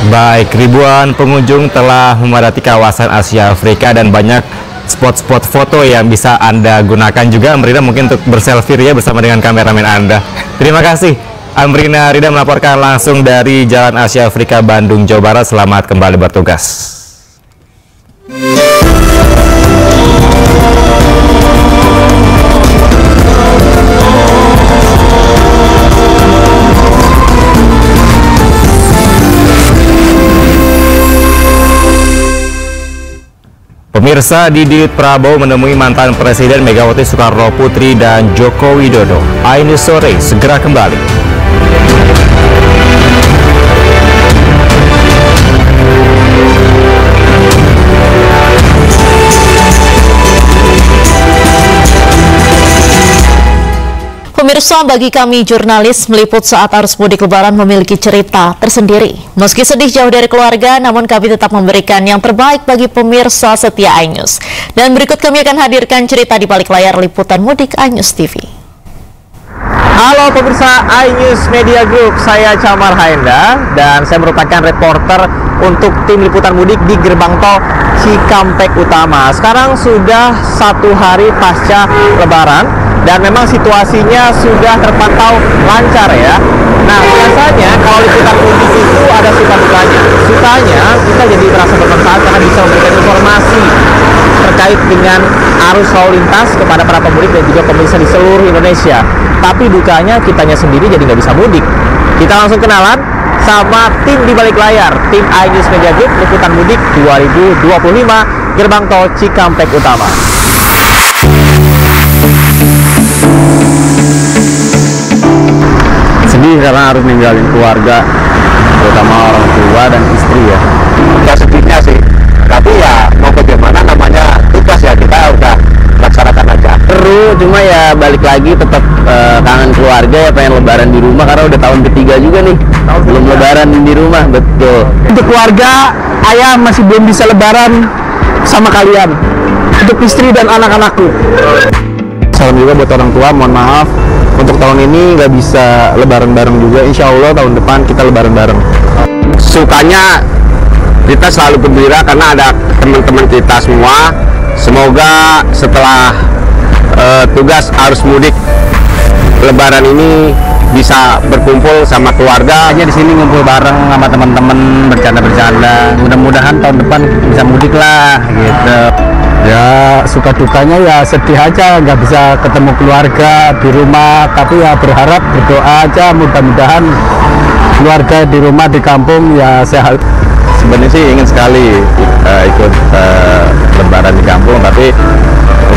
Baik, ribuan pengunjung telah memadati kawasan Asia Afrika, dan banyak spot-spot foto yang bisa Anda gunakan juga, Merida, mungkin untuk berselfie ya bersama dengan kameramen Anda. Terima kasih Amrina Rida melaporkan langsung dari Jalan Asia Afrika Bandung, Jawa Barat. Selamat kembali bertugas. Pemirsa, Didit Prabowo menemui mantan Presiden Megawati Soekarno Putri dan Joko Widodo. Ainus Sore segera kembali. Pemirsa, bagi kami jurnalis, meliput saat arus mudik lebaran memiliki cerita tersendiri. Meski sedih jauh dari keluarga, namun kami tetap memberikan yang terbaik bagi pemirsa setia iNews. Dan berikut kami akan hadirkan cerita di balik layar liputan mudik iNews TV. Halo pemirsa iNews Media Group, saya Camar Haenda dan saya merupakan reporter untuk tim liputan mudik di gerbang tol Cikampek Utama. Sekarang sudah 1 hari pasca lebaran dan memang situasinya sudah terpantau lancar ya. Nah, biasanya kalau liputan mudik itu ada suka dukanya. Sukanya kita jadi merasa bermanfaat karena bisa memberikan informasi terkait dengan arus lalu lintas kepada para pemudik dan juga pemirsa di seluruh Indonesia. Tapi dukanya kitanya sendiri jadi nggak bisa mudik. Kita langsung kenalan sama tim di balik layar, tim iNews Media Group liputan mudik 2025 gerbang tol Cikampek Utama. Sedih karena harus ninggalin keluarga, terutama orang tua dan istri ya. Ya sedihnya sih, tapi ya mau bagaimana, namanya tugas ya, kita udah laksanakan aja. Seru, cuma ya balik lagi tetap kangen keluarga ya, pengen lebaran di rumah karena udah tahun ketiga juga nih belum lebaran di rumah. Betul. Untuk keluarga, ayah masih belum bisa lebaran sama kalian. Untuk istri dan anak-anakku, salam juga buat orang tua, mohon maaf untuk tahun ini nggak bisa lebaran bareng juga. Insya Allah tahun depan kita lebaran bareng. Sukanya kita selalu gembira karena ada teman-teman kita semua. Semoga setelah tugas arus mudik lebaran ini bisa berkumpul sama keluarga. Hanya di sini ngumpul bareng sama teman-teman, bercanda-bercanda. Mudah-mudahan tahun depan bisa mudik lah gitu. Ya suka dukanya ya sedih aja, nggak bisa ketemu keluarga di rumah, tapi ya berharap, berdoa aja mudah-mudahan keluarga di rumah di kampung ya sehat. Sebenarnya sih ingin sekali ikut lebaran di kampung, tapi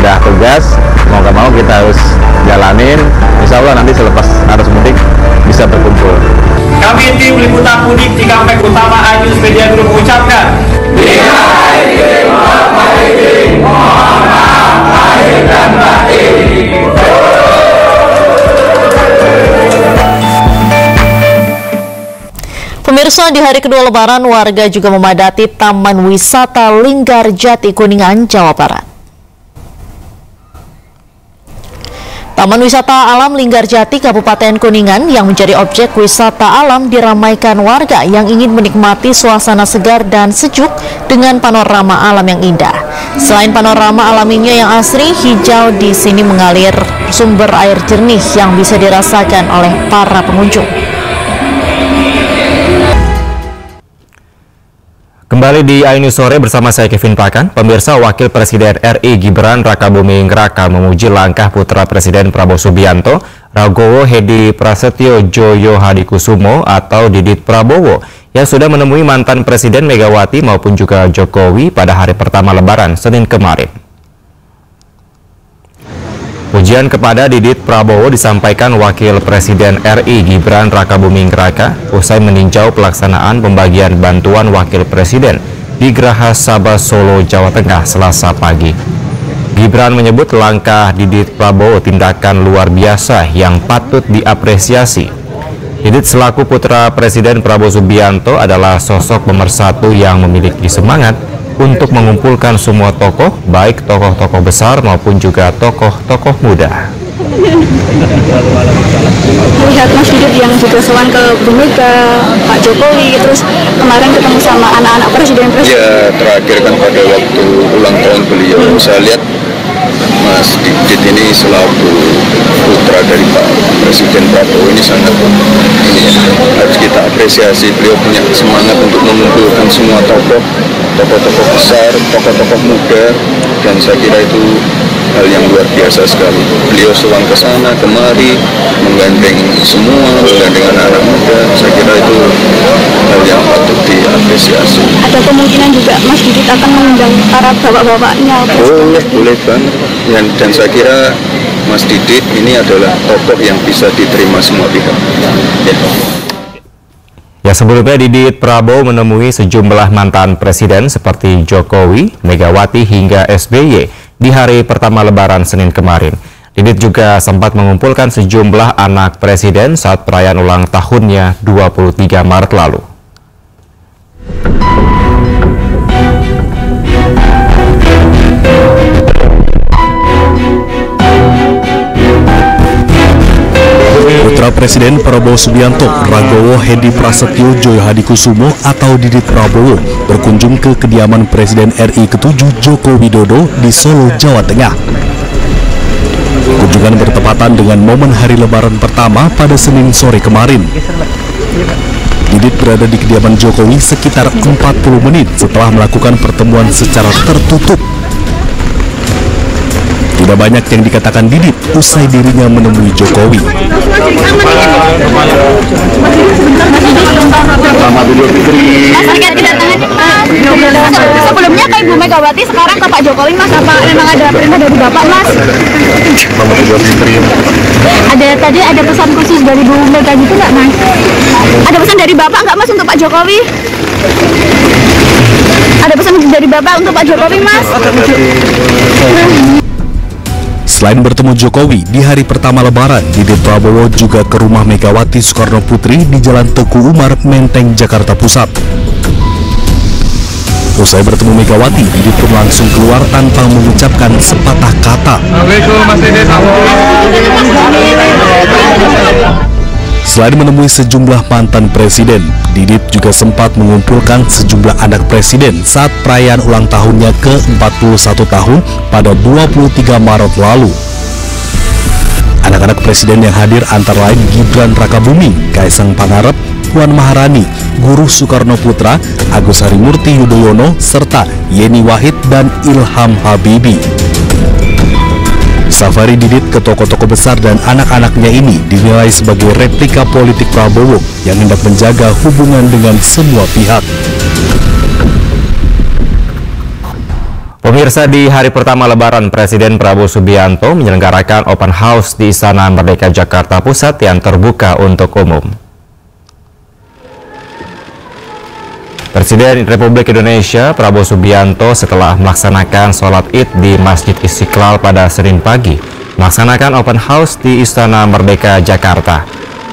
udah tugas, mau nggak mau kita harus jalanin. Insya Allah nanti selepas arus mudik bisa berkumpul. Kami tim liputan mudik Cikampek Utama iNews Media Group mengucapkan Pemirsa, di hari kedua lebaran warga juga memadati Taman Wisata Linggarjati Kuningan, Jawa Barat. Taman Wisata Alam Linggarjati Kabupaten Kuningan yang menjadi objek wisata alam diramaikan warga yang ingin menikmati suasana segar dan sejuk dengan panorama alam yang indah. Selain panorama alaminya yang asri, hijau di sini mengalir sumber air jernih yang bisa dirasakan oleh para pengunjung. Kembali di iNews Sore bersama saya Kevin Pakan. Pemirsa, Wakil Presiden RI Gibran Rakabuming Raka memuji langkah putra Presiden Prabowo Subianto, Ragowo Hedi Prasetyo Joyo Hadikusumo atau Didit Prabowo yang sudah menemui mantan Presiden Megawati maupun juga Jokowi pada hari pertama Lebaran Senin kemarin. Pujian kepada Didit Prabowo disampaikan Wakil Presiden RI Gibran Rakabuming Raka usai meninjau pelaksanaan pembagian bantuan Wakil Presiden di Geraha Sabah Solo, Jawa Tengah Selasa pagi. Gibran menyebut langkah Didit Prabowo tindakan luar biasa yang patut diapresiasi. Didit selaku putra Presiden Prabowo Subianto adalah sosok pemersatu yang memiliki semangat untuk mengumpulkan semua tokoh, baik tokoh-tokoh besar maupun juga tokoh-tokoh muda. Melihat Mas Didit yang juga sowan ke Bu Mega, Pak Jokowi, terus kemarin ketemu sama anak-anak presiden-presiden. Ya, terakhir kan pada waktu ulang tahun beliau, saya lihat Mas Didit ini selaku putra dari Pak Presiden Prabowo ini sangat harus kita apresiasi. Beliau punya semangat untuk mengumpulkan semua tokoh-tokoh besar, tokoh-tokoh muda, dan saya kira itu hal yang luar biasa sekali. Beliau sowan ke sana kemari, menggandeng semua, menggandeng anak-anak muda. Saya kira itu hal yang patut diapresiasi. Ada kemungkinan juga Mas Didit akan mengundang para bapak-bapaknya? Boleh banget. Dan saya kira Mas Didit ini adalah tokoh yang bisa diterima semua pihak. Ya, sebelumnya Didit Prabowo menemui sejumlah mantan presiden seperti Jokowi, Megawati hingga SBY di hari pertama Lebaran Senin kemarin. Didit juga sempat mengumpulkan sejumlah anak presiden saat perayaan ulang tahunnya 23 Maret lalu. Putra Presiden Prabowo Subianto, Ragowo Hedi Prasetyo Joyo Hadikusumo atau Didit Prabowo berkunjung ke kediaman Presiden RI ke-7 Joko Widodo di Solo, Jawa Tengah. Kunjungan bertepatan dengan momen hari Lebaran pertama pada Senin sore kemarin. Didit berada di kediaman Jokowi sekitar 40 menit setelah melakukan pertemuan secara tertutup. Tidak banyak yang dikatakan Didit usai dirinya menemui Jokowi. Sebelumnya ke Ibu Megawati, sekarang ke Pak Jokowi, Mas. Apa memang ada perintah dari Bapak, Mas? Ada pesan khusus dari Bu Mega gitu nggak, Mas? Ada pesan dari Bapak nggak, Mas, untuk Pak Jokowi? Ada pesan dari Bapak untuk Pak Jokowi, Mas? Selain bertemu Jokowi di hari pertama Lebaran, Didit Prabowo juga ke rumah Megawati Soekarno Putri di Jalan Teguh Umar, Menteng, Jakarta Pusat. Usai bertemu Megawati, Didit pun langsung keluar tanpa mengucapkan sepatah kata. Selain menemui sejumlah mantan presiden, Didit juga sempat mengumpulkan sejumlah anak presiden saat perayaan ulang tahunnya ke-41 tahun pada 23 Maret lalu. Anak-anak presiden yang hadir antara lain Gibran Rakabuming, Kaisang Pangarep, Puan Maharani, Guru Soekarno Putra, Agus Harimurti Yudhoyono, serta Yeni Wahid dan Ilham Habibie. Safari Didit ke tokoh-tokoh besar dan anak-anaknya ini dinilai sebagai replika politik Prabowo yang hendak menjaga hubungan dengan semua pihak. Pemirsa, di hari pertama Lebaran, Presiden Prabowo Subianto menyelenggarakan open house di Istana Merdeka Jakarta Pusat yang terbuka untuk umum. Presiden Republik Indonesia Prabowo Subianto setelah melaksanakan sholat Id di Masjid Istiqlal pada Senin pagi, melaksanakan open house di Istana Merdeka Jakarta.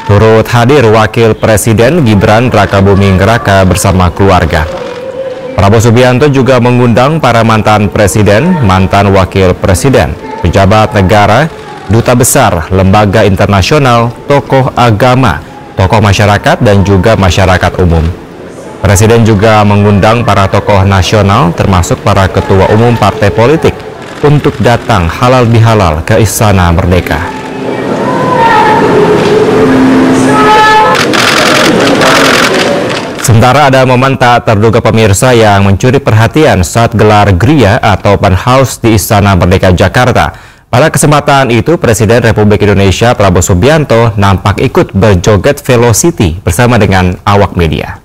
Turut hadir Wakil Presiden Gibran Rakabuming Raka bersama keluarga. Prabowo Subianto juga mengundang para mantan presiden, mantan wakil presiden, pejabat negara, duta besar, lembaga internasional, tokoh agama, tokoh masyarakat, dan juga masyarakat umum. Presiden juga mengundang para tokoh nasional termasuk para ketua umum partai politik untuk datang halal bihalal ke Istana Merdeka. Sementara ada momen tak terduga pemirsa yang mencuri perhatian saat gelar Gria atau open house di Istana Merdeka Jakarta. Pada kesempatan itu, Presiden Republik Indonesia Prabowo Subianto nampak ikut berjoget Velocity bersama dengan awak media.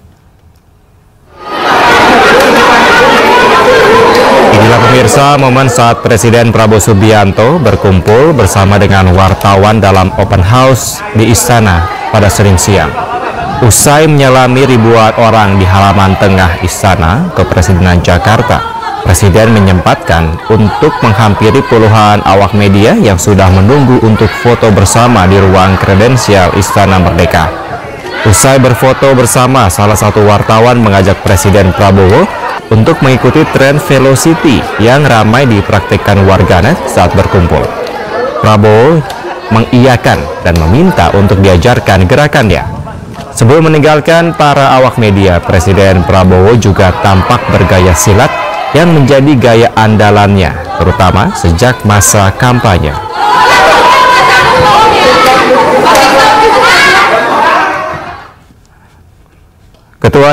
Inilah pemirsa momen saat Presiden Prabowo Subianto berkumpul bersama dengan wartawan dalam open house di Istana pada Senin siang. Usai menyelami ribuan orang di halaman tengah Istana Kepresidenan Jakarta, Presiden menyempatkan untuk menghampiri puluhan awak media yang sudah menunggu untuk foto bersama di ruang kredensial Istana Merdeka. Usai berfoto bersama, salah satu wartawan mengajak Presiden Prabowo untuk mengikuti tren Velocity yang ramai dipraktikkan warganet saat berkumpul. Prabowo mengiyakan dan meminta untuk diajarkan gerakannya. Sebelum meninggalkan para awak media, Presiden Prabowo juga tampak bergaya silat yang menjadi gaya andalannya, terutama sejak masa kampanye.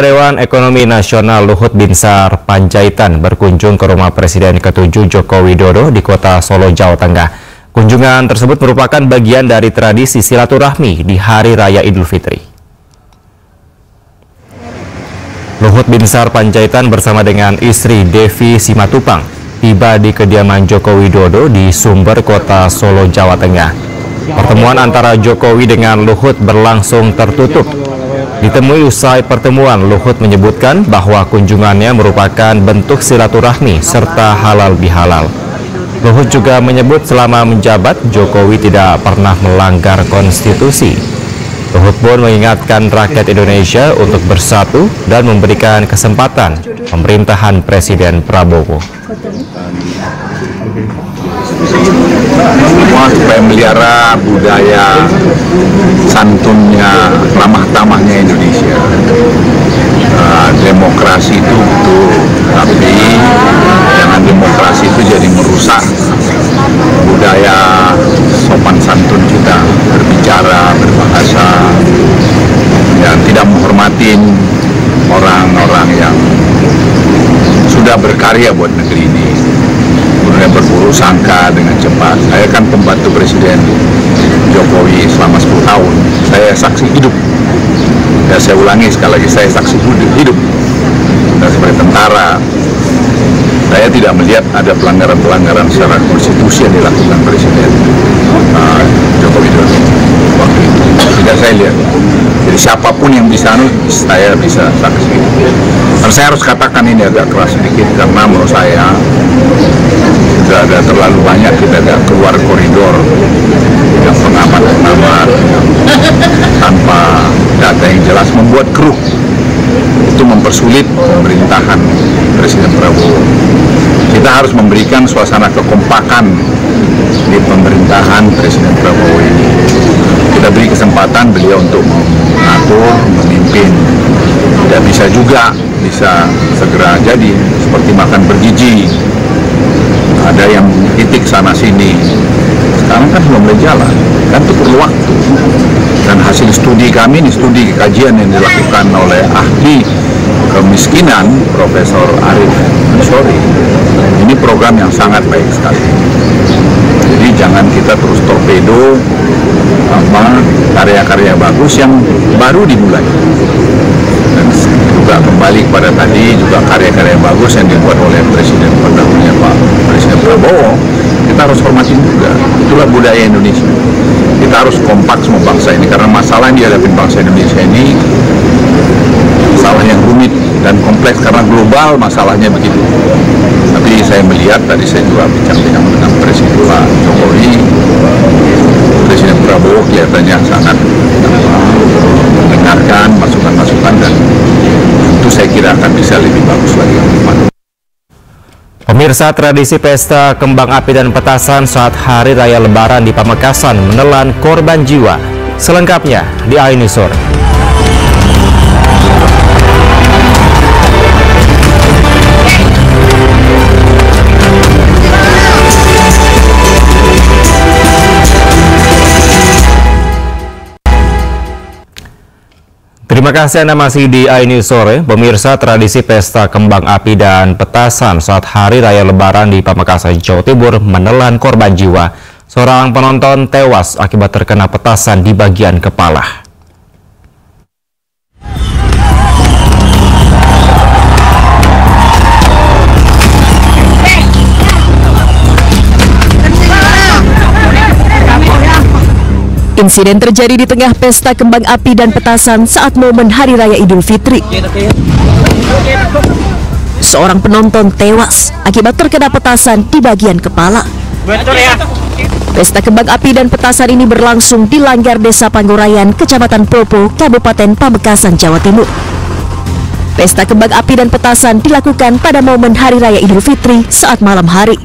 Ketua Dewan Ekonomi Nasional Luhut Binsar Panjaitan berkunjung ke rumah Presiden ke-7 Joko Widodo di kota Solo, Jawa Tengah. Kunjungan tersebut merupakan bagian dari tradisi silaturahmi di Hari Raya Idul Fitri. Luhut Binsar Panjaitan bersama dengan istri Devi Simatupang tiba di kediaman Joko Widodo di Sumber, kota Solo, Jawa Tengah. Pertemuan antara Jokowi dengan Luhut berlangsung tertutup. Ditemui usai pertemuan, Luhut menyebutkan bahwa kunjungannya merupakan bentuk silaturahmi serta halal bihalal. Luhut juga menyebut selama menjabat, Jokowi tidak pernah melanggar konstitusi. Luhut pun mengingatkan rakyat Indonesia untuk bersatu dan memberikan kesempatan pemerintahan Presiden Prabowo. Semua supaya melihara budaya santunnya, ramah tamahnya Indonesia. Demokrasi itu betul, tapi jangan demokrasi itu jadi merusak budaya sopan santun kita, berbicara, berbahasa, dan tidak menghormatin orang-orang yang sudah berkarya buat negeri ini. Kemudian berburu sangka dengan cepat. Saya kan pembantu Presiden Jokowi selama 10 tahun. Saya saksi hidup. Ya, saya ulangi sekali lagi, saya saksi hidup. Dan sebagai tentara, saya tidak melihat ada pelanggaran-pelanggaran secara konstitusi yang dilakukan Presiden Jokowi Widodo waktu itu. Tidak saya lihat. Jadi siapapun yang bisa, saya bisa saksi. Dan saya harus katakan ini agak keras sedikit karena menurut saya sudah ada terlalu banyak kita keluar koridor yang pengamat-pengamat tanpa data yang jelas membuat keruh. Itu mempersulit pemerintahan Presiden Prabowo. Kita harus memberikan suasana kekompakan di pemerintahan Presiden Prabowo ini. Kita beri kesempatan beliau untuk mengatur, memimpin. Tidak bisa juga bisa segera jadi seperti makan bergiji. Ada yang titik sana sini. Sekarang kan belum berjalan, kan itu perlu waktu. Dan hasil studi kami, ini studi kajian yang dilakukan oleh ahli kemiskinan Profesor Arif Ansori. Ini program yang sangat baik sekali. Jadi jangan kita terus torpedo karya-karya bagus yang baru dimulai. Dan juga kembali kepada tadi juga karya-karya bagus yang dibuat oleh Presiden pendahulunya Pak Presiden Prabowo, kita harus hormatin juga. Itulah budaya Indonesia. Kita harus kompak semua bangsa ini karena masalah yang dihadapi bangsa Indonesia ini masalah yang rumit dan kompleks karena global masalahnya begitu. Tapi saya melihat tadi saya juga bincang-bincang dengan Presiden Pak Jokowi, Presiden Prabowo kelihatannya sangat mendengarkan masukan-masukan dan tentu saya kira akan bisa lebih bagus lagi. Pemirsa, tradisi pesta kembang api dan petasan saat Hari Raya Lebaran di Pamekasan menelan korban jiwa. Selengkapnya di Aini Sore. Terima kasih Anda masih di iNews Sore. Pemirsa, tradisi pesta kembang api dan petasan saat Hari Raya Lebaran di Pamekasan, Jawa Timur menelan korban jiwa. Seorang penonton tewas akibat terkena petasan di bagian kepala. Insiden terjadi di tengah pesta kembang api dan petasan saat momen Hari Raya Idul Fitri. Seorang penonton tewas akibat terkena petasan di bagian kepala. Pesta kembang api dan petasan ini berlangsung di Langgar Desa Panggurayan, Kecamatan Popo, Kabupaten Pamekasan, Jawa Timur. Pesta kembang api dan petasan dilakukan pada momen Hari Raya Idul Fitri saat malam hari.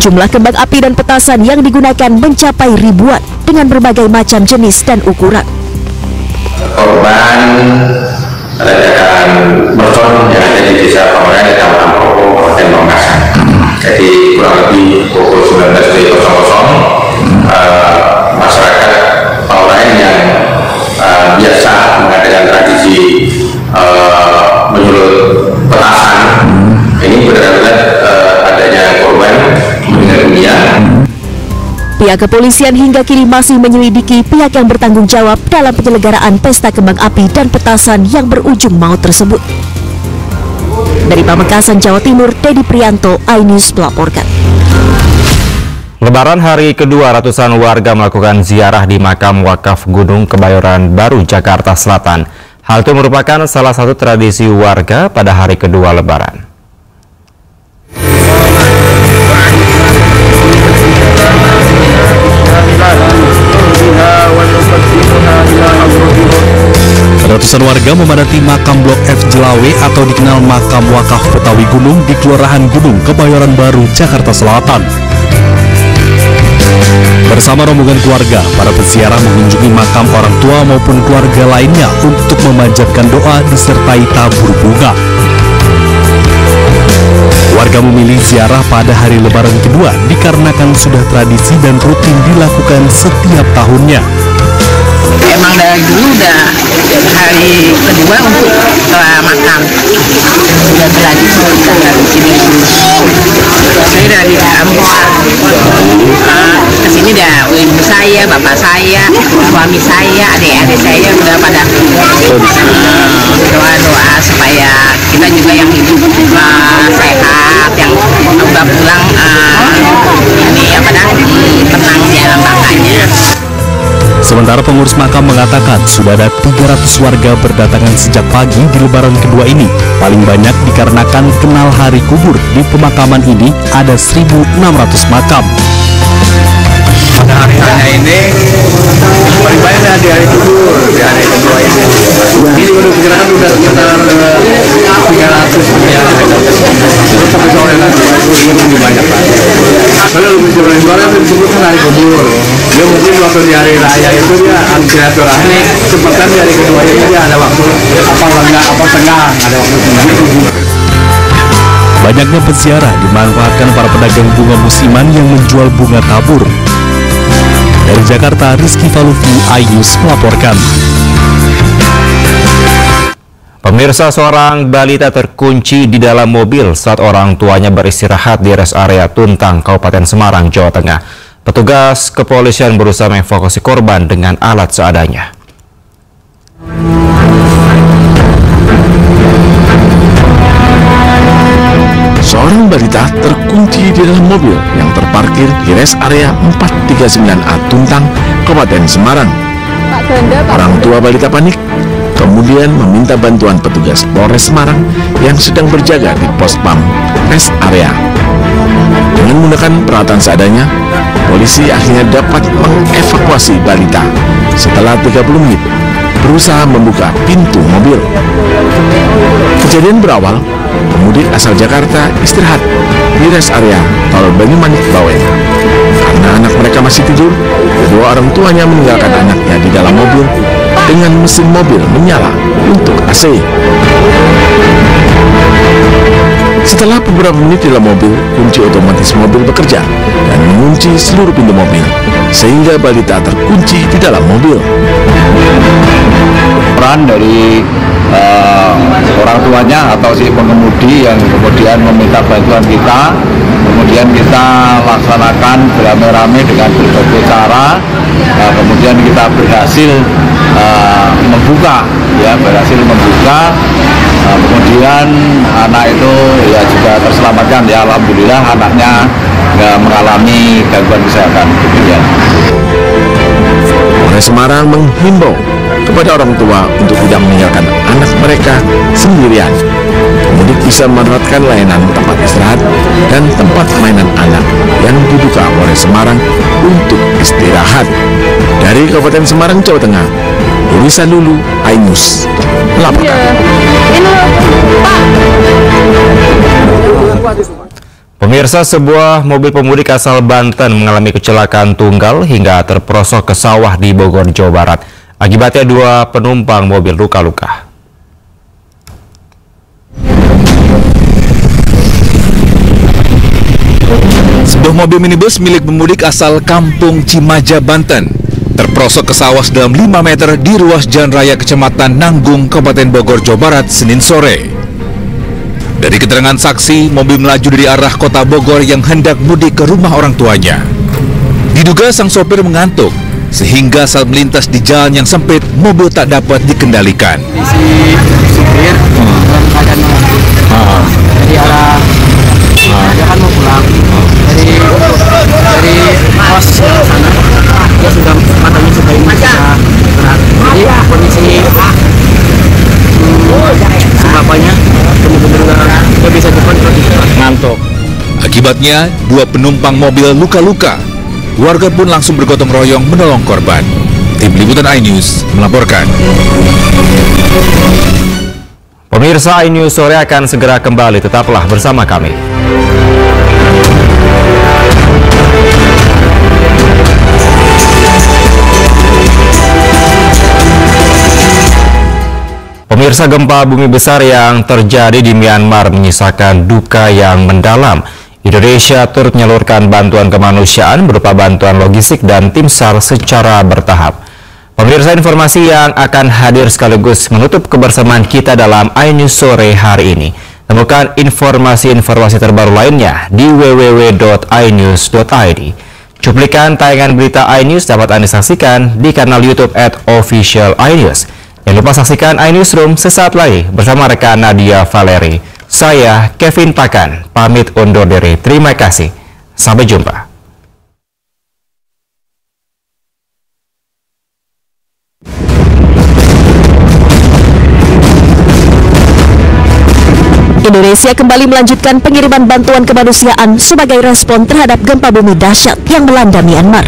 Jumlah kembang api dan petasan yang digunakan mencapai ribuan dengan berbagai macam jenis dan ukuran. Korban ledakan mercon yang ada di Desa Panggurayan, Kecamatan Popo, Kabupaten Pamekasan. Jadi kurang lebih pukul 19.00 masyarakat Panggurayan yang biasa mengadakan tradisi Pihak kepolisian hingga kini masih menyelidiki pihak yang bertanggung jawab dalam penyelenggaraan pesta kembang api dan petasan yang berujung maut tersebut. Dari Pamekasan, Jawa Timur, Dedi Prianto, iNews melaporkan. Lebaran hari kedua, ratusan warga melakukan ziarah di makam wakaf Gunung Kebayoran Baru, Jakarta Selatan. Hal itu merupakan salah satu tradisi warga pada hari kedua Lebaran. Ratusan warga memadati makam Blok F Jelawe atau dikenal makam wakaf Betawi Gunung di Kelurahan Gunung Kebayoran Baru, Jakarta Selatan. Bersama rombongan keluarga, para peziarah mengunjungi makam orang tua maupun keluarga lainnya untuk memanjatkan doa disertai tabur bunga. Warga memilih ziarah pada hari Lebaran kedua dikarenakan sudah tradisi dan rutin dilakukan setiap tahunnya. Emang dari dulu udah hari kedua untuk makam, udah tradisi kita dari sini dulu. Saya dari kesini dah ibu saya, bapak saya, suami saya, adik-adik saya udah pada doa-doa supaya kita juga yang hidup sehat, yang udah pulang ini tenang di alam bakanya. Sementara pengurus makam mengatakan sudah ada 300 warga berdatangan sejak pagi di Lebaran kedua ini. Paling banyak dikarenakan kenal hari kubur. Di pemakaman ini ada 1.600 makam. Pada hari raya ini paling banyak di hari kubur, di hari kedua ini. Ini udah perkirakan udah sekitar 300 ya. Terus sampai sore nanti lebih banyak lagi. Kalau lebih paling banyak disebutkan hari kubur. Dia mungkin waktu di hari raya itu dia silaturahmi, sempatkan di hari kedua ini dia ada waktu tengah, ada waktu tengah. Banyaknya peziarah dimanfaatkan para pedagang bunga musiman yang menjual bunga tabur. Dari Jakarta, Rizky Falufi, iNews melaporkan. Pemirsa, seorang balita terkunci di dalam mobil saat orang tuanya beristirahat di rest area Tuntang, Kabupaten Semarang, Jawa Tengah. Petugas kepolisian berusaha mengevakuasi korban dengan alat seadanya. Seorang balita terkunci di dalam mobil yang terparkir di rest area 439A Tuntang, Kabupaten Semarang. Orang tua balita panik, kemudian meminta bantuan petugas Polres Semarang yang sedang berjaga di pos pam rest area. Dengan menggunakan peralatan seadanya, polisi akhirnya dapat mengevakuasi balita setelah 30 menit berusaha membuka pintu mobil. Kejadian berawal, pemudik asal Jakarta istirahat di rest area Tol Banyumanik Bawen. Karena anak mereka masih tidur, kedua orang tuanya meninggalkan anaknya di dalam mobil dengan mesin mobil menyala untuk AC. Setelah beberapa menit di dalam mobil, kunci otomatis mobil bekerja dan mengunci seluruh pintu mobil, sehingga balita terkunci di dalam mobil. Peran dari orang tuanya atau si pengemudi yang kemudian meminta bantuan kita, kemudian kita laksanakan beramai-ramai dengan berbagai cara, kemudian kita berhasil membuka, kemudian anak itu ya juga terselamatkan, ya alhamdulillah anaknya nggak mengalami gangguan kesehatan. Demikian. Polres Semarang menghimbau kepada orang tua untuk tidak meninggalkan anak mereka sendirian. Pemudik bisa memanfaatkan layanan tempat istirahat dan tempat mainan anak yang dibuka Polres Semarang untuk istirahat. Dari Kabupaten Semarang, Jawa Tengah, Lurisa Lulu, iNews melaporkan. Pemirsa, sebuah mobil pemudik asal Banten mengalami kecelakaan tunggal hingga terperosok ke sawah di Bogor, Jawa Barat. Akibatnya 2 penumpang mobil luka-luka. Sebuah mobil minibus milik pemudik asal Kampung Cimaja, Banten terperosok ke sawah sedalam 5 meter di ruas Jalan Raya Kecamatan Nanggung, Kabupaten Bogor, Jawa Barat, Senin sore. Dari keterangan saksi, mobil melaju dari arah kota Bogor yang hendak mudik ke rumah orang tuanya. Di Diduga sang sopir mengantuk, sehingga saat melintas di jalan yang sempit, mobil tak dapat dikendalikan. Si supir dalam keadaan mengantuk. Dari arah dia kan mau pulang dari pos sana, dia sudah matanya sudah ini sudah berat. Jadi kondisi si bapaknya benar-benar nggak bisa depan, ngantuk. Akibatnya, 2 penumpang mobil luka-luka. Warga pun langsung bergotong royong menolong korban. Tim Liputan iNews melaporkan. Pemirsa, iNews Sore akan segera kembali, tetaplah bersama kami. Pemirsa, gempa bumi besar yang terjadi di Myanmar menyisakan duka yang mendalam. Indonesia turut menyalurkan bantuan kemanusiaan berupa bantuan logistik dan tim SAR secara bertahap. Pemirsa, informasi yang akan hadir sekaligus menutup kebersamaan kita dalam iNews Sore hari ini. Temukan informasi-informasi terbaru lainnya di www.inews.id. Cuplikan tayangan berita iNews dapat Anda saksikan di kanal YouTube @official_inews. Jangan lupa saksikan iNewsroom sesaat lagi bersama rekan Nadia Valeri. Saya Kevin Pakan, pamit undur diri. Terima kasih. Sampai jumpa. Indonesia kembali melanjutkan pengiriman bantuan kemanusiaan sebagai respon terhadap gempa bumi dahsyat yang melanda Myanmar.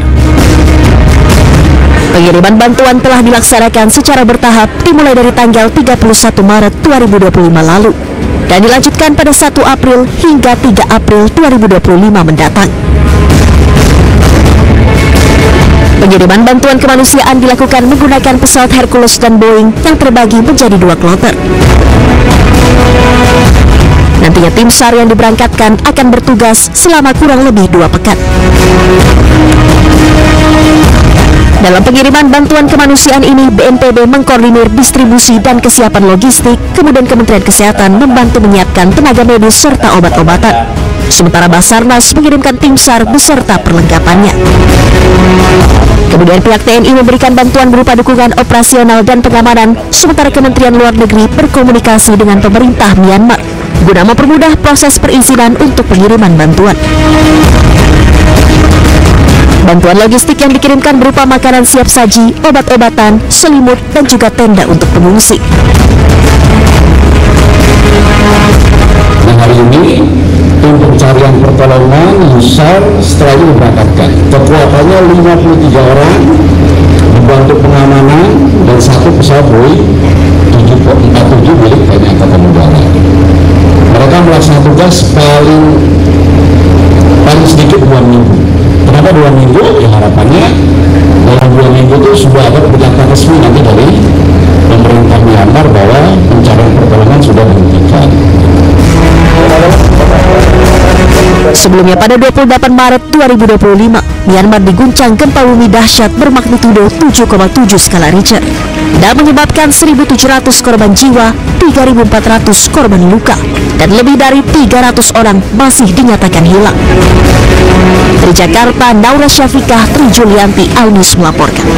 Pengiriman bantuan telah dilaksanakan secara bertahap dimulai dari tanggal 31 Maret 2025 lalu dan dilanjutkan pada 1 April hingga 3 April 2025 mendatang. Pengiriman bantuan kemanusiaan dilakukan menggunakan pesawat Hercules dan Boeing yang terbagi menjadi 2 kloter. Nantinya tim SAR yang diberangkatkan akan bertugas selama kurang lebih 2 pekan. Dalam pengiriman bantuan kemanusiaan ini, BNPB mengkoordinir distribusi dan kesiapan logistik, kemudian Kementerian Kesehatan membantu menyiapkan tenaga medis serta obat-obatan. Sementara Basarnas mengirimkan tim SAR beserta perlengkapannya. Kemudian pihak TNI memberikan bantuan berupa dukungan operasional dan pengamanan, sementara Kementerian Luar Negeri berkomunikasi dengan pemerintah Myanmar guna mempermudah proses perizinan untuk pengiriman bantuan. Bantuan logistik yang dikirimkan berupa makanan siap saji, obat-obatan, selimut, dan juga tenda untuk pengungsi. Nah, hari ini tim pencarian pertolongan SAR setelah ini diberangkatkan. Kekuatannya 53 orang, membantu pengamanan dan 1 pesawat Boeing 747 milik TNI Angkatan Udara. Mereka melaksanakan tugas paling sedikit 2 minggu. Kenapa 2 minggu? Ya harapannya dalam 2 minggu itu sudah ada pernyataan resmi nanti dari pemerintah Myanmar bahwa pencarian pertolongan sudah dihentikan. Sebelumnya pada 28 Maret 2025, Myanmar diguncang gempa bumi dahsyat bermagnitudo 7,7 skala Richter dan menyebabkan 1.700 korban jiwa, 3.400 korban luka, dan lebih dari 300 orang masih dinyatakan hilang. Dari Jakarta, Naura Syafikah, Tri Julianti, iNews melaporkan.